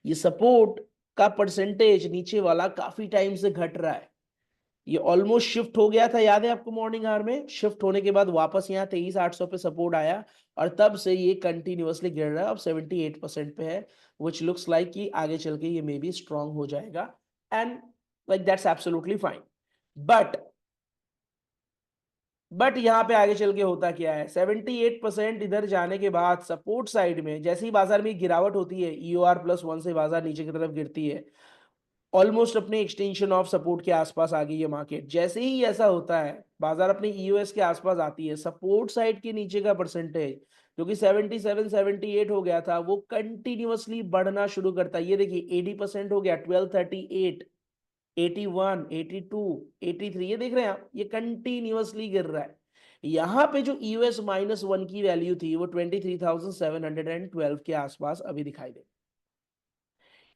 ये सपोर्ट का परसेंटेज नीचे वाला काफी टाइम से घट रहा है, ये ऑलमोस्ट शिफ्ट हो गया था, याद है आपको मॉर्निंग आवर में, शिफ्ट होने के बाद वापस यहाँ 23,800 पे सपोर्ट आया और तब से ये कंटिन्यूअसली गिर रहा है, अब 78% पे है, विच लुक्स लाइक कि आगे चल के ये मे बी स्ट्रांग हो जाएगा, and like that's absolutely fine. But यहाँ पे आगे चल के होता क्या है, 78% इधर जाने के बाद सपोर्ट साइड में जैसे ही बाजार में गिरावट होती है, EOR+1 से बाजार नीचे की तरफ गिरती है, ऑलमोस्ट अपने एक्सटेंशन ऑफ सपोर्ट के आसपास आ गई है मार्केट। जैसे ही ऐसा होता है, बाजार अपने EOS के आसपास आती है, सपोर्ट साइड के नीचे का परसेंटेज जो कि 77 78 हो गया था, वो कंटिन्यूअसली बढ़ना शुरू करता है। ये देखिए 80% हो गया, 1238, 81, 82, 83, ये देख रहे हैं आप, ये कंटिन्यूअसली गिर रहा है। यहाँ पे जो EOS-1 की वैल्यू थी वो 23,712 के आसपास अभी दिखाई दे।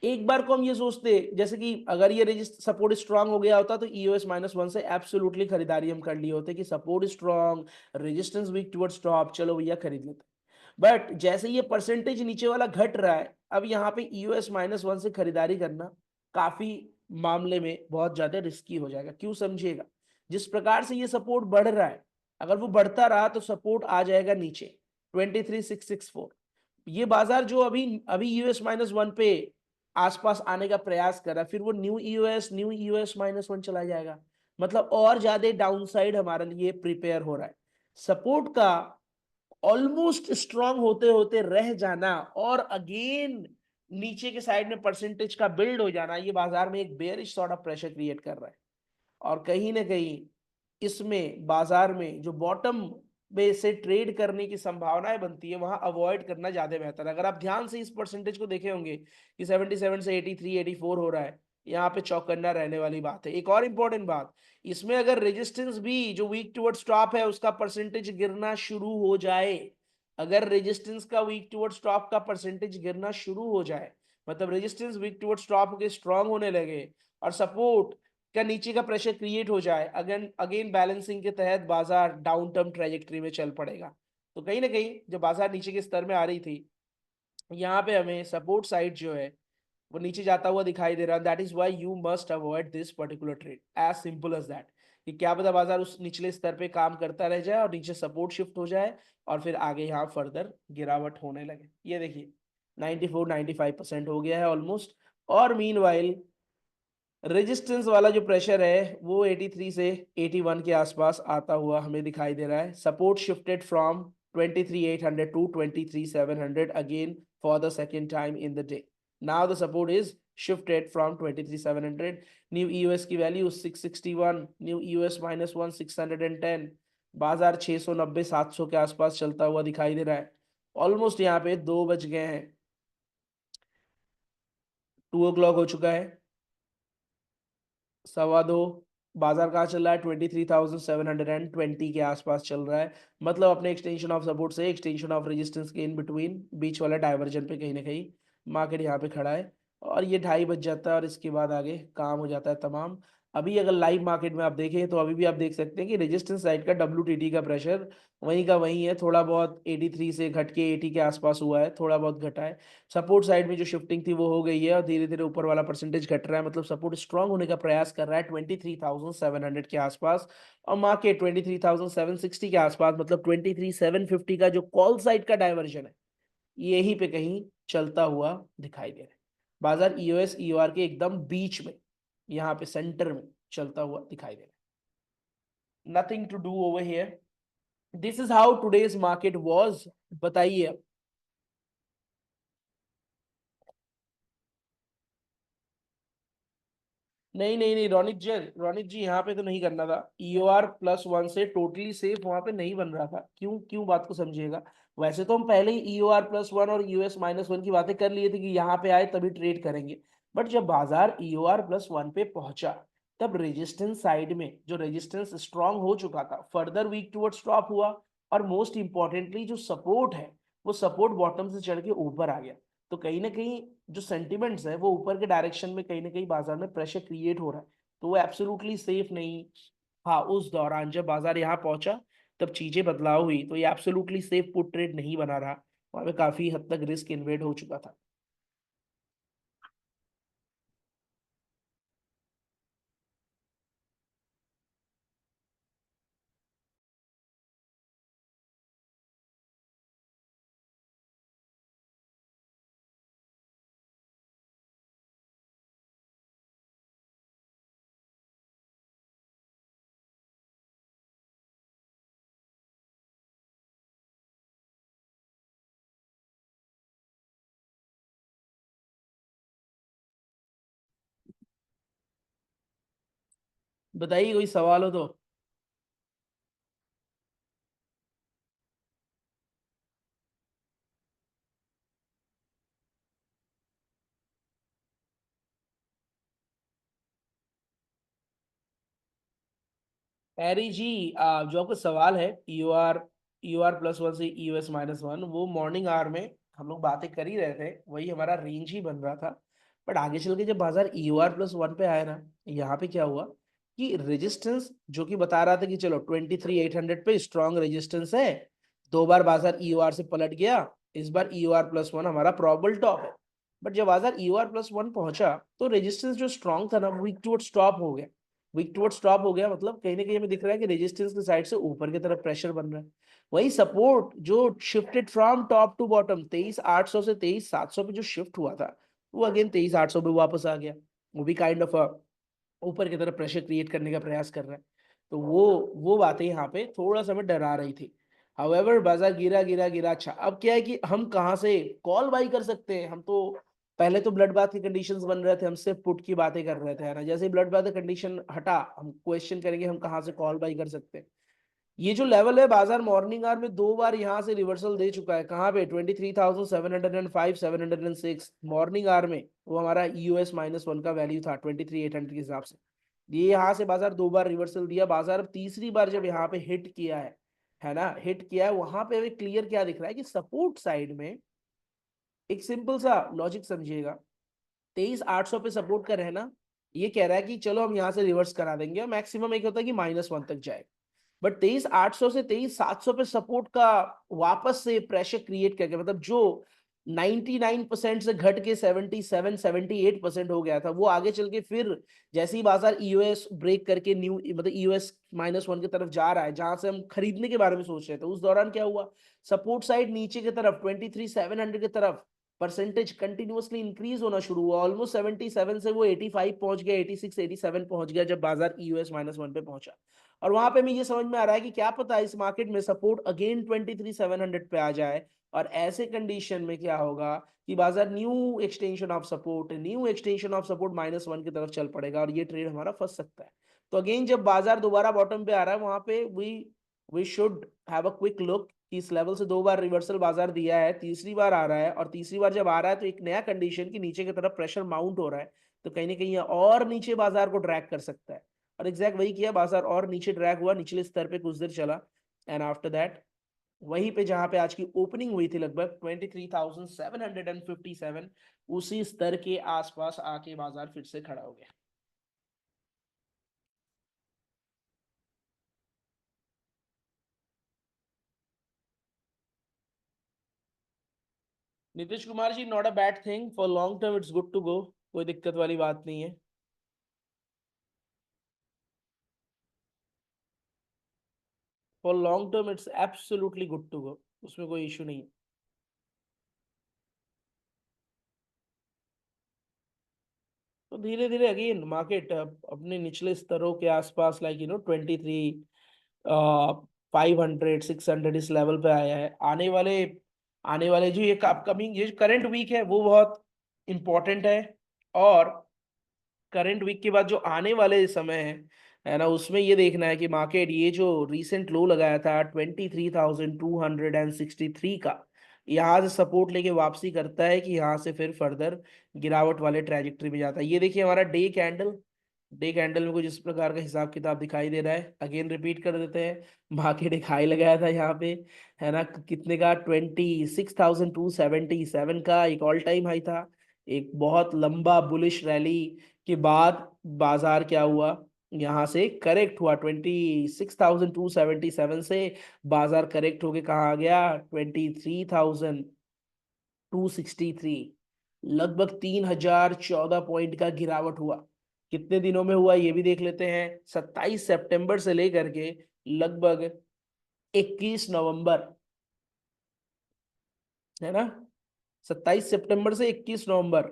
एक बार को हम ये सोचते जैसे कि अगर ये रजिस्टर सपोर्ट स्ट्रांग हो गया होता तो EOS-1 से एब्सोल्युटली खरीदारी हम कर लिए होते कि support strong, resistance weak towards top, चलो भैया खरीद लेते। बट जैसे ये परसेंटेज नीचे वाला घट रहा है, अब यहाँ पे EOS-1 से खरीदारी करना काफी मामले में बहुत ज्यादा रिस्की हो जाएगा। क्यों, समझिएगा, जिस प्रकार से ये सपोर्ट बढ़ रहा है, अगर वो बढ़ता रहा तो सपोर्ट आ जाएगा नीचे 23,664। ये बाजार जो अभी अभी EOS-1 पे आसपास आने का प्रयास कर रहा है, फिर वो न्यू EOS-1 चला जाएगा, मतलब और ज्यादा डाउनसाइड हमारे लिए प्रिपेयर हो रहा है। सपोर्ट का ऑलमोस्ट स्ट्रांग होते होते रह जाना और अगेन नीचे के साइड में परसेंटेज का बिल्ड हो जाना, ये बाजार में एक bearish sort of pressure create कर रहा है। और कहीं ना कहीं इसमें बाजार में जो बॉटम में से ट्रेड करने की संभावनाएं बनती है, वहां अवॉइड करना ज्यादा बेहतर है। अगर आप ध्यान से इस परसेंटेज को देखे होंगे कि 77 से 83 84 हो रहा है, यहाँ पे चौकन्ना रहने वाली बात है। एक और इंपॉर्टेंट बात, इसमें अगर रेजिस्टेंस भी जो वीक टुवर्ड्स टॉप है उसका परसेंटेज गिरना शुरू हो जाए, अगर रेजिस्टेंस का वीक टुवर्ड्स टॉप का परसेंटेज गिरना शुरू हो जाए, मतलब रेजिस्टेंस वीक टुवर्ड्स टॉप के स्ट्रांग होने लगे और सपोर्ट का नीचे का प्रेशर क्रिएट हो जाए, अगेन अगेन बैलेंसिंग के तहत बाजार डाउन टर्म ट्रेजेक्टरी में चल पड़ेगा। तो कहीं ना कहीं जो बाजार नीचे के स्तर में आ रही थी, यहाँ पे हमें सपोर्ट साइड जो है वो नीचे जाता हुआ दिखाई दे रहा है। That is why you must avoid this particular trade, as simple as that. कि क्या पता बाजार उस निचले स्तर पे काम करता रह जाए और नीचे सपोर्ट शिफ्ट हो जाए और फिर आगे यहाँ फर्दर गिरावट होने लगे। ये देखिए 94 95% हो गया है ऑलमोस्ट, और मीनवाइल रेजिस्टेंस वाला जो प्रेशर है वो 83 से 81 के आसपास आता हुआ हमें दिखाई दे रहा है। Support shifted from 23,800 to 23,700 again for the second time in the day. Now the support is shifted from 23,700, new EOS की वैल्यू 661, न्यू EOS-1 610, बाजार 690 700 के आसपास चलता हुआ दिखाई दे रहा है। ऑलमोस्ट यहाँ पे 2 बज गए हैं, 2 o'clock हो चुका है, 2:15। बाजार कहाँ चल रहा है, 23,720 के आसपास चल रहा है, मतलब अपने एक्सटेंशन ऑफ सपोर्ट से एक्सटेंशन ऑफ रेजिस्टेंस के इन बिटवीन बीच वाला डाइवर्जन पे कहीं ना कहीं मार्केट यहाँ पे खड़ा है। और ये 2:30 बज जाता है और इसके बाद आगे काम हो जाता है तमाम। अभी अगर लाइव मार्केट में आप देखें तो अभी भी आप देख सकते हैं कि रेजिस्टेंस साइड का WTT का प्रेशर वहीं का वहीं है, थोड़ा बहुत 83 से घट के 80 के आसपास हुआ है, थोड़ा बहुत घटा है। सपोर्ट साइड में जो शिफ्टिंग थी वो हो गई है और धीरे धीरे ऊपर वाला परसेंटेज घट रहा है, मतलब सपोर्ट स्ट्रांग होने का प्रयास कर रहा है 23,700 के आसपास, और मार्केट 23,760 के आसपास, मतलब 23,750 का जो कॉल साइड का डाइवर्जन है यहीं पे कहीं चलता हुआ दिखाई दे रहा है। बाजार EOS EOR के एकदम बीच में, यहाँ पे सेंटर में चलता हुआ दिखाई दे रहा है। Nothing to do over here, this is how today's market was. बताइए अब नहीं नहीं नहीं रोनित जी यहाँ पे तो नहीं करना था। EOR+1 से टोटली सेफ वहां पे नहीं बन रहा था। क्यों क्यों बात को समझिएगा। वैसे तो हम पहले ही EOR+1 और US-1 की बातें कर लिए थे कि यहाँ पे आए तभी ट्रेड करेंगे। बट जब बाजार EOR+1 पे पहुंचा, तब रेजिस्टेंस साइड में जो रेजिस्टेंस स्ट्रांग हो चुका था फर्दर वीक टुवर्ड्स ड्रॉप हुआ। और मोस्ट इंपॉर्टेंटली जो सपोर्ट है, वो सपोर्ट बॉटम से चढ़ के ऊपर आ गया। तो कहीं ना कहीं जो सेंटिमेंट्स है वो ऊपर के डायरेक्शन में कहीं ना कहीं बाजार में प्रेशर क्रिएट हो रहा है। तो वो एब्सोल्युटली सेफ नहीं। हाँ, उस दौरान जब बाजार यहाँ पहुंचा, तब चीजें बदलाव हुई, तो ये एब्सोल्युटली सेफ पुट ट्रेड नहीं बना रहा। वहां पे काफी हद तक रिस्क इन्वेड हो चुका था। बताइए, कोई सवाल हो तो। हैरी जी, जो आपका सवाल है EOR+1 से EOS-1, वो मॉर्निंग आवर में हम लोग बातें कर ही रहे थे, वही हमारा रेंज ही बन रहा था। बट आगे चल के जब बाजार EOR+1 पे आया ना, यहाँ पे क्या हुआ कि रेजिस्टेंस जो कि बता रहा था कि चलो 23,800 पे स्ट्रॉन्ग रेजिस्टेंस है, दो बार बाजार EOR से पलट गया, इस बार EOR+1 हमारा प्रॉबल टॉप है। बट जब बाजार EOR+1 पहुंचा, तो रेजिस्टेंस जो स्ट्रॉन्ग था ना, वीक टुवर्ड स्टॉप हो गया। वीक टुवर्ड स्टॉप हो गया मतलब कहीं ना कहीं हमें दिख रहा है कि रेजिस्टेंस की साइड से ऊपर की तरफ प्रेशर बन रहा है। वही सपोर्ट जो shifted from top to bottom 23,800 से 23,700 पे जो शिफ्ट हुआ था, वो अगेन 23,800 पे वापस आ गया। वो भी काइंड ऑफ ऊपर की तरफ प्रेशर क्रिएट करने का प्रयास कर रहा है। तो वो बातें यहाँ पे थोड़ा सा हमें डरा रही थी। हाउएवर बाजार गिरा गिरा गिरा। अच्छा, अब क्या है कि हम कहाँ से कॉल बाई कर सकते हैं। हम तो पहले तो ब्लड बाथ की कंडीशंस बन रहे थे, हम सिर्फ पुट की बातें कर रहे थे, है ना। जैसे ही ब्लड बाथ का कंडीशन हटा, हम क्वेश्चन करेंगे हम कहाँ से कॉल बाई कर सकते हैं। ये जो लेवल है, बाजार मॉर्निंग आवर में दो बार यहाँ से रिवर्सल दे चुका है। कहाँ पे? 23,705, 706 मॉर्निंग आवर में। वो हमारा EOS-1 का वैल्यू था 23,800 के हिसाब से। ये यहाँ से बाजार दो बार रिवर्सल दिया। बाजार अब तीसरी बार जब यहाँ पे हिट किया है ना, हिट किया है, वहां पे हमें क्लियर क्या दिख रहा है कि सपोर्ट साइड में एक सिंपल सा लॉजिक समझिएगा। 23,800 पे सपोर्ट का रहना ये कह रहा है कि चलो हम यहाँ से रिवर्स करा देंगे, और मैक्सिमम एक होता है कि -1 तक जाए। बट 23,800 से 23,700 पे सपोर्ट का वापस से प्रेशर क्रिएट करके, मतलब जो 99% से घट के 77-78% हो गया था, वो आगे चल के फिर जैसे ही बाजार EOS ब्रेक करके न्यू मतलब EOS-1 की तरफ जा रहा है, जहां से हम खरीदने के बारे में सोच रहे थे, उस दौरान क्या हुआ, सपोर्ट साइड नीचे की तरफ 23,700 की तरफ परसेंटेज कंटिन्यूअसली इंक्रीज होना शुरू हुआ। ऑलमोस्ट 77 से वो 85 पहुंच गया, 86 87 पहुंच गया जब बाजार EOS-1 पे पहुंचा। और वहां पे हमें ये समझ में आ रहा है कि क्या पता इस मार्केट में सपोर्ट अगेन 23,700 पे आ जाए। और ऐसे कंडीशन में क्या होगा कि बाजार न्यू एक्सटेंशन ऑफ सपोर्ट -1 की तरफ चल पड़ेगा, और ये ट्रेड हमारा फंस सकता है। तो अगेन जब बाजार दोबारा बॉटम पे आ रहा है, वहां पे we should have a quick look कि इस लेवल से दो बार रिवर्सल बाजार दिया है, तीसरी बार आ रहा है, और तीसरी बार जब आ रहा है तो एक नया कंडीशन की नीचे की तरफ प्रेशर माउंट हो रहा है। तो कहीं ना कहीं और नीचे बाजार को ड्रैग कर सकता है। और एग्जैक्ट वही किया, बाजार और नीचे ड्रैग हुआ, निचले स्तर पे कुछ देर चला, एंड आफ्टर दैट वहीं पे जहां पे आज की ओपनिंग हुई थी लगभग 23,757, उसी स्तर के आसपास आके बाजार फिर से खड़ा हो गया। Nitish Kumar ji, not a bad thing for long term, it's good to go. कोई दिक्कत वाली बात नहीं है। For long term it's absolutely good to go, उसमें कोई इशू नहीं है। तो धीरे धीरे अगेन मार्केट अपने निचले स्तरों के आसपास, लाइक 23 500 600 इस लेवल पे आया है। आने वाले जो ये अपकमिंग ये करंट वीक है वो बहुत इंपॉर्टेंट है। और करंट वीक के बाद जो आने वाले समय है ना, उसमें ये देखना है कि मार्केट ये जो रीसेंट लो लगाया था 23,263 का, यहाँ से सपोर्ट लेके वापसी करता है कि यहाँ से फिर फर्दर गिरावट वाले ट्रैजेक्टरी में जाता है। ये देखिए हमारा डे कैंडल, डे कैंडल में कुछ इस प्रकार का हिसाब किताब दिखाई दे रहा है। अगेन रिपीट कर देते हैं, मार्केट एक हाई लगाया था यहाँ पे, है ना, कितने का, 26,277 का एक ऑल टाइम हाई था। एक बहुत लंबा बुलिश रैली के बाद बाजार क्या हुआ, यहाँ से करेक्ट हुआ 26,277 से, बाजार करेक्ट होके कहाँ आ गया, 23,263। लगभग 3,014 पॉइंट का गिरावट हुआ। कितने दिनों में हुआ ये भी देख लेते हैं, 27 सितंबर से लेकर के लगभग 21 नवंबर, है ना, 27 सितंबर से 21 नवंबर,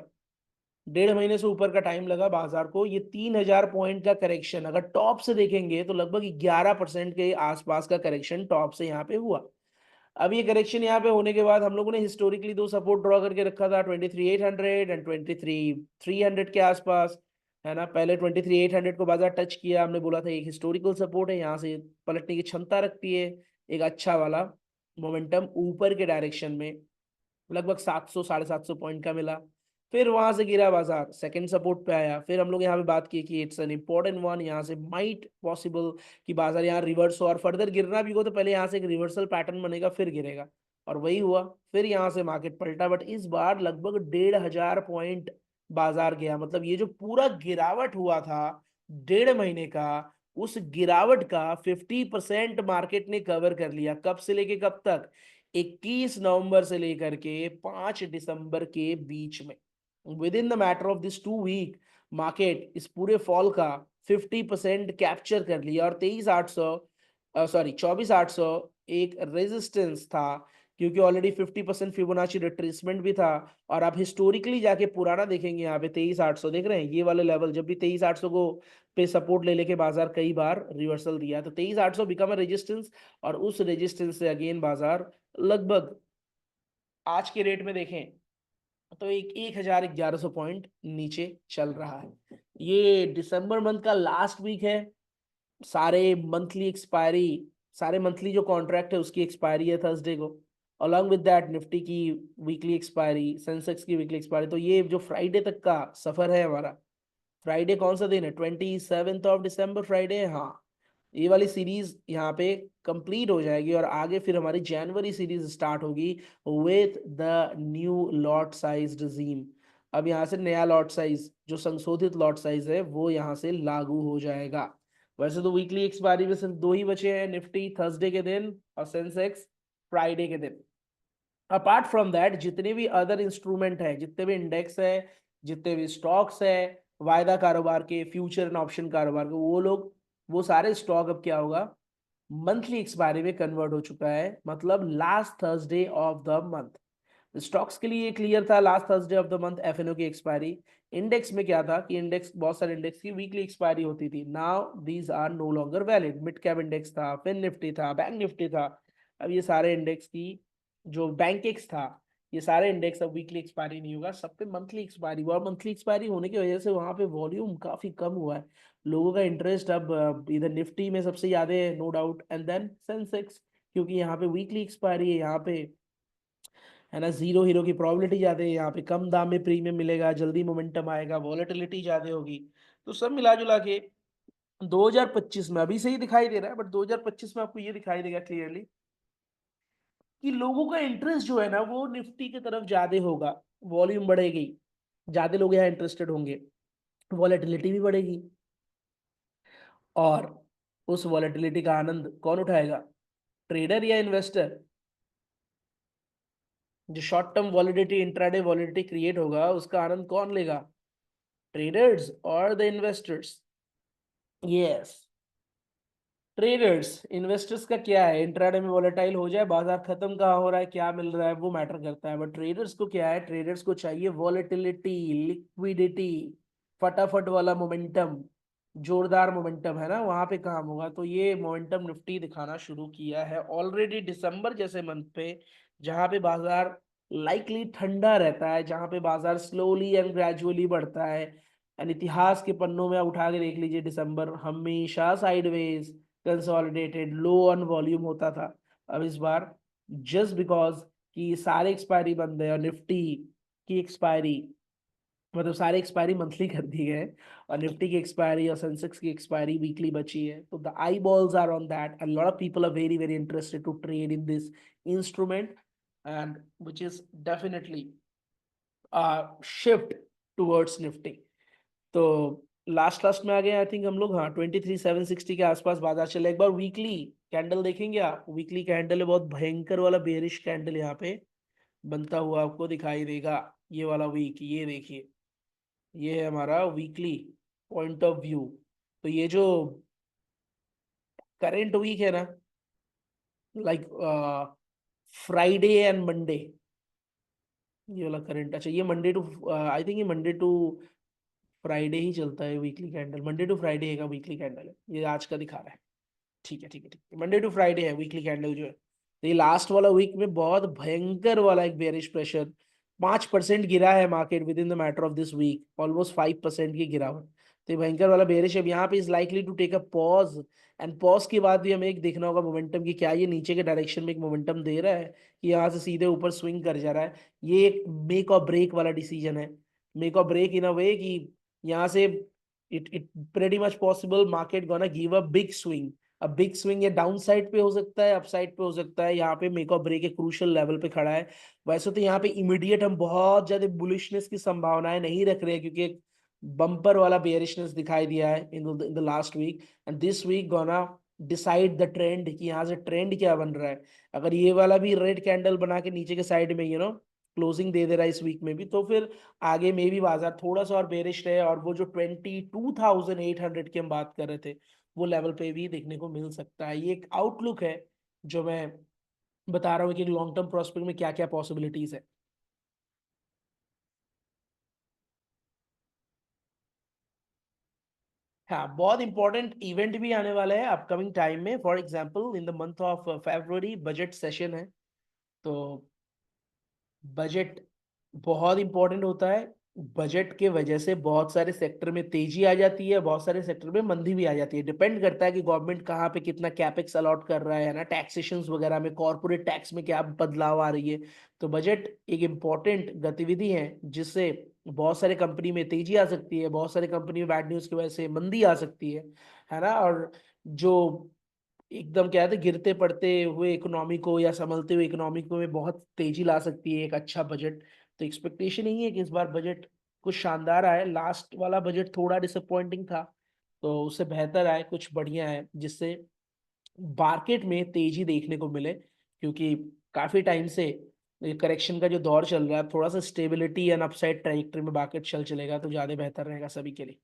1.5 महीने से ऊपर का टाइम लगा बाजार को। ये 3,000 पॉइंट का करेक्शन अगर टॉप से देखेंगे तो लगभग 11% के आसपास का करेक्शन टॉप से यहाँ पे हुआ। अब ये करेक्शन यहाँ पे होने के बाद हम लोगों ने हिस्टोरिकली दो सपोर्ट ड्रॉ करके रखा था, 23,800 एंड 23,300 के आसपास, है ना। पहले 23,800 को बाजार टच किया, हमने बोला था एक हिस्टोरिकल सपोर्ट है, यहाँ से पलटने की क्षमता रखती है, एक अच्छा वाला मोमेंटम ऊपर के डायरेक्शन में, लगभग 700 750 पॉइंट का मिला। फिर वहां से गिरा बाजार, सेकंड सपोर्ट पे आया, फिर हम लोग यहाँ पे बात की कि इट्स एन इंपॉर्टेंट वन, यहाँ से माइट पॉसिबल कि बाजार यहाँ रिवर्स हो और फर्दर गिरना भी हो तो पहले यहाँ से एक रिवर्सल पैटर्न बनेगा फिर गिरेगा, और वही हुआ। फिर यहाँ से मार्केट पलटा, बट इस बार लगभग 1,500 पॉइंट बाजार गया। मतलब ये जो पूरा गिरावट हुआ था 1.5 महीने का, उस गिरावट का 50% मार्केट ने कवर कर लिया। कब से लेके कब तक, 21 नवंबर से लेकर के 5 दिसंबर के बीच में, within the matter of this 2 week market इस पूरे फॉल का 50% कैप्चर कर लिया। और 24,800 एक रेजिस्टेंस था, क्योंकि ऑलरेडी 50% फिबोनाची रिट्रेसमेंट भी था। और आप हिस्टोरिकली जाके पुराना देखेंगे, यहाँ पे 23,800 देख रहे हैं, ये वाले लेवल जब भी 23,800 को पे सपोर्ट ले लेके बाजार कई बार रिवर्सल दिया, तो 23,800 बिकम अ रेजिस्टेंस, और उस रेजिस्टेंस से अगेन बाजार लगभग आज के रेट में देखें तो 1,1100 पॉइंट नीचे चल रहा है। ये दिसंबर मंथ का लास्ट वीक है। सारे मंथली एक्सपायरी, सारे मंथली जो कॉन्ट्रैक्ट है उसकी एक्सपायरी है थर्सडे को, अलॉन्ग विद दैट निफ्टी की वीकली एक्सपायरी, सेंसेक्स की वीकली एक्सपायरी। तो ये जो फ्राइडे तक का सफर है हमारा, फ्राइडे कौन सा दिन है, 27 फ्राइडे, हाँ, ये वाली सीरीज यहाँ पे कंप्लीट हो जाएगी और आगे फिर हमारी जनवरी सीरीज स्टार्ट होगी with the new lot size regime. अब यहाँ से नया लॉट साइज, जो संशोधित लॉट साइज है, वो यहाँ से लागू हो जाएगा। वैसे तो वीकली एक्सपायरी में सिर्फ दो ही बचे हैं, निफ्टी थर्सडे के दिन और सेंसेक्स फ्राइडे के दिन। अपार्ट फ्रॉम दैट जितने भी अदर इंस्ट्रूमेंट है, जितने भी इंडेक्स है, जितने भी स्टॉक्स है, वायदा कारोबार के, फ्यूचर एंड ऑप्शन कारोबार के, वो लोग, वो सारे स्टॉक अब क्या होगा, मंथली एक्सपायरी में कन्वर्ट हो चुका है। मतलब last Thursday of the month stocks के लिए क्लियर था, last Thursday of the month FNO की एक्सपायरी। इंडेक्स में क्या था कि इंडेक्स, बहुत सारे इंडेक्स की वीकली एक्सपायरी होती थी। Now these are no longer valid. Mid cap index था, फिन निफ्टी था, बैंक निफ्टी था। अब ये सारे इंडेक्स की, जो बैंक एक्स था, ये सारे इंडेक्स अब वीकली एक्सपायरी नहीं होगा, सब पे मंथली एक्सपायरी हुआ। और मंथली एक्सपायरी होने की वजह से वहां पे वॉल्यूम काफी कम हुआ है। लोगों का इंटरेस्ट अब इधर निफ्टी में सबसे ज्यादा है, no doubt, and then Sensex, क्योंकि यहाँ पे वीकली एक्सपायरी है, यहाँ पे, है ना, जीरो हीरो की प्रोबेबिलिटी ज्यादा है, यहाँ पे कम दाम में प्रीमियम मिलेगा, जल्दी मोमेंटम आएगा, वॉलेटिलिटी ज्यादा होगी। तो सब मिला जुला के 2025 में अभी से ही दिखाई दे रहा है, बट 2025 में आपको ये दिखाई देगा क्लियरली कि लोगों का इंटरेस्ट जो है ना वो निफ्टी की तरफ ज्यादा होगा। वॉल्यूम बढ़ेगी, ज्यादा लोग यहाँ इंटरेस्टेड होंगे, वॉलेटिलिटी भी बढ़ेगी, और उस वॉलेटिलिटी का आनंद कौन उठाएगा, ट्रेडर या इन्वेस्टर। जो short term validity, intraday validity create होगा, उसका आनंद कौन लेगा, ट्रेडर्स और the investors. Yes, traders. Investors का क्या है, इंट्राडे में वॉलेटाइल हो जाए, बाजार खत्म कहाँ हो रहा है, क्या मिल रहा है, वो मैटर करता है। बट ट्रेडर्स को क्या है, ट्रेडर्स को चाहिए वॉलेटिलिटी, लिक्विडिटी, फटाफट वाला मोमेंटम, जोरदार मोमेंटम, है ना, वहां पे काम होगा। तो ये मोमेंटम निफ्टी दिखाना शुरू किया है ऑलरेडी दिसंबर जैसे मंथ पे, जहां पे बाजार लाइकली ठंडा रहता है, जहां पे बाजार स्लोली एंड ग्रेजुअली बढ़ता है, एंड इतिहास के पन्नों में आप उठा के देख लीजिए, दिसंबर हमेशा sideways consolidated low on volume होता था। अब इस बार जस्ट बिकॉज कि सारे एक्सपायरी बंद है और निफ्टी की एक्सपायरी, मतलब सारे एक्सपायरी मंथली कर दिए गए हैं, और निफ्टी की एक्सपायरी और सेंसेक्स की एक्सपायरी वीकली बची है, तो the eyeballs are on that and lot of people are very very interested to trade in this instrument, and which is definitely shift towards Nifty. तो last last में आ गए I think हम लोग, हाँ 23,760 के आसपास बाजार चले। एक बार वीकली कैंडल देखेंगे आप, वीकली कैंडल है बहुत भयंकर वाला बेरिश कैंडल यहाँ पे बनता हुआ आपको दिखाई देगा। ये वाला वीक, ये देखिए, ये है हमारा वीकली पॉइंट ऑफ व्यू। तो ये जो करेंट वीक है ना, लाइक फ्राइडे एंड मंडे, ये वाला करंट, अच्छा ये मंडे टू, आई थिंक ये मंडे टू फ्राइडे ही चलता है weekly candle, Monday to Friday का वीकली कैंडल है, ये आज का दिखा रहा है। ठीक है ठीक है ठीक है, मंडे टू फ्राइडे है वीकली कैंडल जो है। तो ये लास्ट वाला वीक में बहुत भयंकर वाला एक बेरिश प्रेशर, 5% गिरा है market within the matter of this week, almost 5% की गिरावट। तो ये भयंकर वाला बेरिश अब यहाँ पे is likely to take a pause, and pause के बाद भी हमें एक देखना होगा मोमेंटम की, क्या ये नीचे के डायरेक्शन में एक मोमेंटम दे रहा है कि यहाँ से सीधे ऊपर स्विंग कर जा रहा है। ये एक मेक और ब्रेक वाला डिसीजन है, मेक और ब्रेक इन अ वे कि यहाँ से it pretty much possible market gonna give a big swing. अब बिग स्विंग ये डाउन साइड पे हो सकता है, अप साइड पे हो सकता है, यहाँ पे मेक और ब्रेक एक क्रूशियल लेवल पे खड़ा है। वैसे तो यहाँ पे इमीडिएट हम बहुत ज्यादा बुलिशनेस की संभावनाएं नहीं रख रहे हैं, क्योंकि एक बम्पर वाला बेयरिशनेस दिखाई दिया है in the last week, and this week gonna decide the trend कि यहाँ से ट्रेंड क्या बन रहा है। अगर ये वाला भी रेड कैंडल बना के नीचे के साइड में क्लोजिंग दे दे रहा है इस वीक में भी, तो फिर आगे में भी बाजार थोड़ा सा और बेरिश रहे, और वो जो 22,800 की हम बात कर रहे थे, वो लेवल पे भी देखने को मिल सकता है। ये एक आउटलुक है जो मैं बता रहा हूँ कि लॉन्ग टर्म प्रोस्पेक्ट में क्या क्या पॉसिबिलिटीज है। हाँ, बहुत इंपॉर्टेंट इवेंट भी आने वाला है अपकमिंग टाइम में, for example in the month of February budget session है। तो बजट बहुत इंपॉर्टेंट होता है। बजट के वजह से बहुत सारे सेक्टर में तेजी आ जाती है, बहुत सारे सेक्टर में मंदी भी आ जाती है, डिपेंड करता है कि गवर्नमेंट कहाँ पे कितना कैपेक्स अलॉट कर रहा है ना, टैक्सेशंस वगैरह में, कॉर्पोरेट टैक्स में क्या बदलाव आ रही है। तो बजट एक इम्पॉर्टेंट गतिविधि है जिससे बहुत सारे कंपनी में तेजी आ सकती है, बहुत सारे कंपनी में बैड न्यूज की वजह से मंदी आ सकती है ना। और जो एकदम क्या है, गिरते पड़ते हुए इकोनॉमी को या संभलते हुए इकोनॉमी को में बहुत तेजी ला सकती है एक अच्छा बजट। तो एक्सपेक्टेशन यही है कि इस बार बजट कुछ शानदार आए, लास्ट वाला बजट थोड़ा डिसअपॉइंटिंग था, तो उससे बेहतर आए कुछ बढ़िया है, जिससे मार्केट में तेजी देखने को मिले, क्योंकि काफी टाइम से करेक्शन का जो दौर चल रहा है, थोड़ा सा स्टेबिलिटी एंड अपसाइड ट्रैजेक्टरी में मार्केट चल चलेगा तो ज्यादा बेहतर रहेगा सभी के लिए।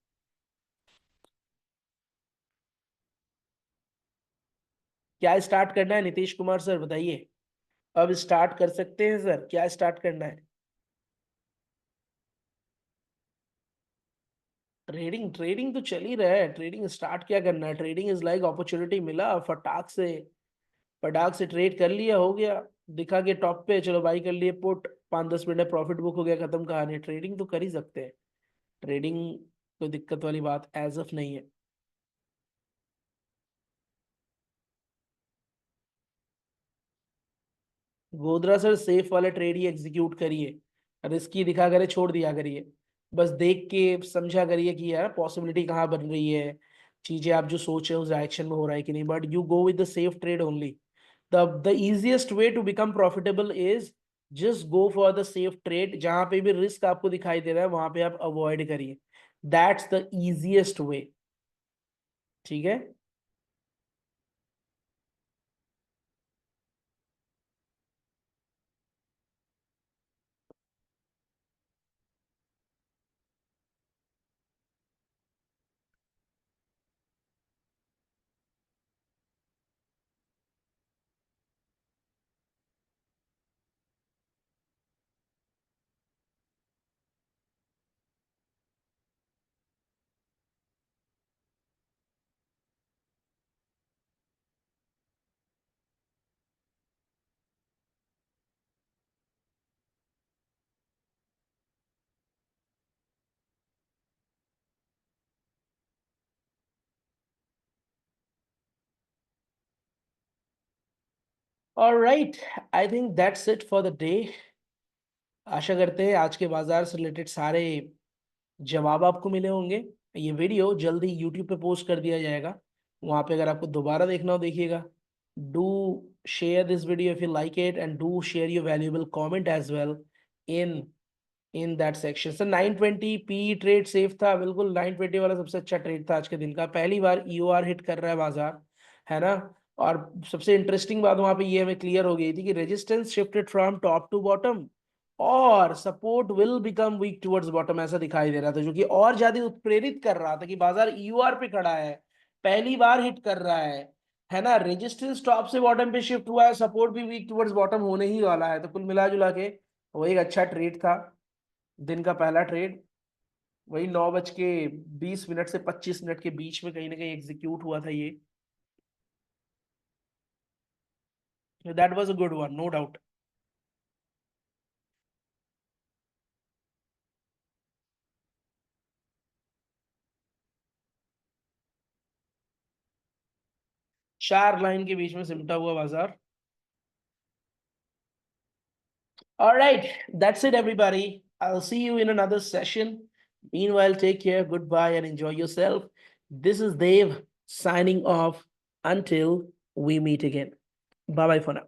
क्या स्टार्ट करना है नीतीश कुमार सर, बताइए। अब स्टार्ट कर सकते हैं सर, क्या स्टार्ट करना है? ट्रेडिंग, ट्रेडिंग तो चल ही रहा है, ट्रेडिंग स्टार्ट क्या करना है, ट्रेडिंग इज लाइक अपॉर्चुनिटी मिला फटाक से ट्रेड कर लिया, हो गया, दिखा के टॉप पे, चलो बाई कर लिए पुट, 5-10 मिनट में प्रॉफिट बुक हो गया, खत्म कहानी। ट्रेडिंग तो कर ही सकते हैं, ट्रेडिंग कोई दिक्कत वाली बात एज ऑफ नहीं है। गोदरा सर सेफ वाला ट्रेड ही एग्जीक्यूट करिए, रिस्की दिखा करे छोड़ दिया करिए, बस देख के समझा करिए कि यार पॉसिबिलिटी कहाँ बन रही है, चीजें आप जो सोच रहे हो उस डायरेक्शन में हो रहा है कि नहीं, but you go with the safe trade only. The easiest way to become profitable is just go for the safe trade, जहां पे भी रिस्क आपको दिखाई दे रहा है वहां पे आप अवॉइड करिए, दैट्स द easiest way। ठीक है। Alright, I think that's it for the day. आशा करते हैं आज के बाजार से रिलेटेड सारे जवाब आपको मिले होंगे। ये वीडियो जल्दी यूट्यूब पे पोस्ट कर दिया जाएगा, वहां पे अगर आपको दोबारा देखना हो देखिएगा। Do share this video if you like it and do share your valuable comment as well in that section. Sir 920 P trade safe था, बिल्कुल 920 वाला सबसे अच्छा ट्रेड था आज के दिन का। पहली बार ईओआर हिट कर रहा है बाजार, है ना। और सबसे इंटरेस्टिंग बात वहां पे ये हमें क्लियर हो गई थी कि resistance shifted from top to bottom और support will become weak towards bottom, ऐसा दिखाई दे रहा था, जो कि और ज्यादा उत्प्रेरित कर रहा था कि बाजार ईओआर पे खड़ा है, पहली बार हिट कर रहा है ना। रेजिस्टेंस टॉप से बॉटम पे शिफ्ट हुआ है, सपोर्ट भी वीक टुवर्ड्स बॉटम होने ही वाला है। तो कुल मिला जुला के वो एक अच्छा ट्रेड था, दिन का पहला ट्रेड। वही 9:20 से 25 मिनट के बीच में कहीं ना कहीं एग्जीक्यूट हुआ था ये। That was a good one, no doubt. 4 line के बीच में सिमटा हुआ बाजार। All right, that's it, everybody. I'll see you in another session. Meanwhile, take care, goodbye, and enjoy yourself. This is Dave signing off until we meet again. Bye bye for now.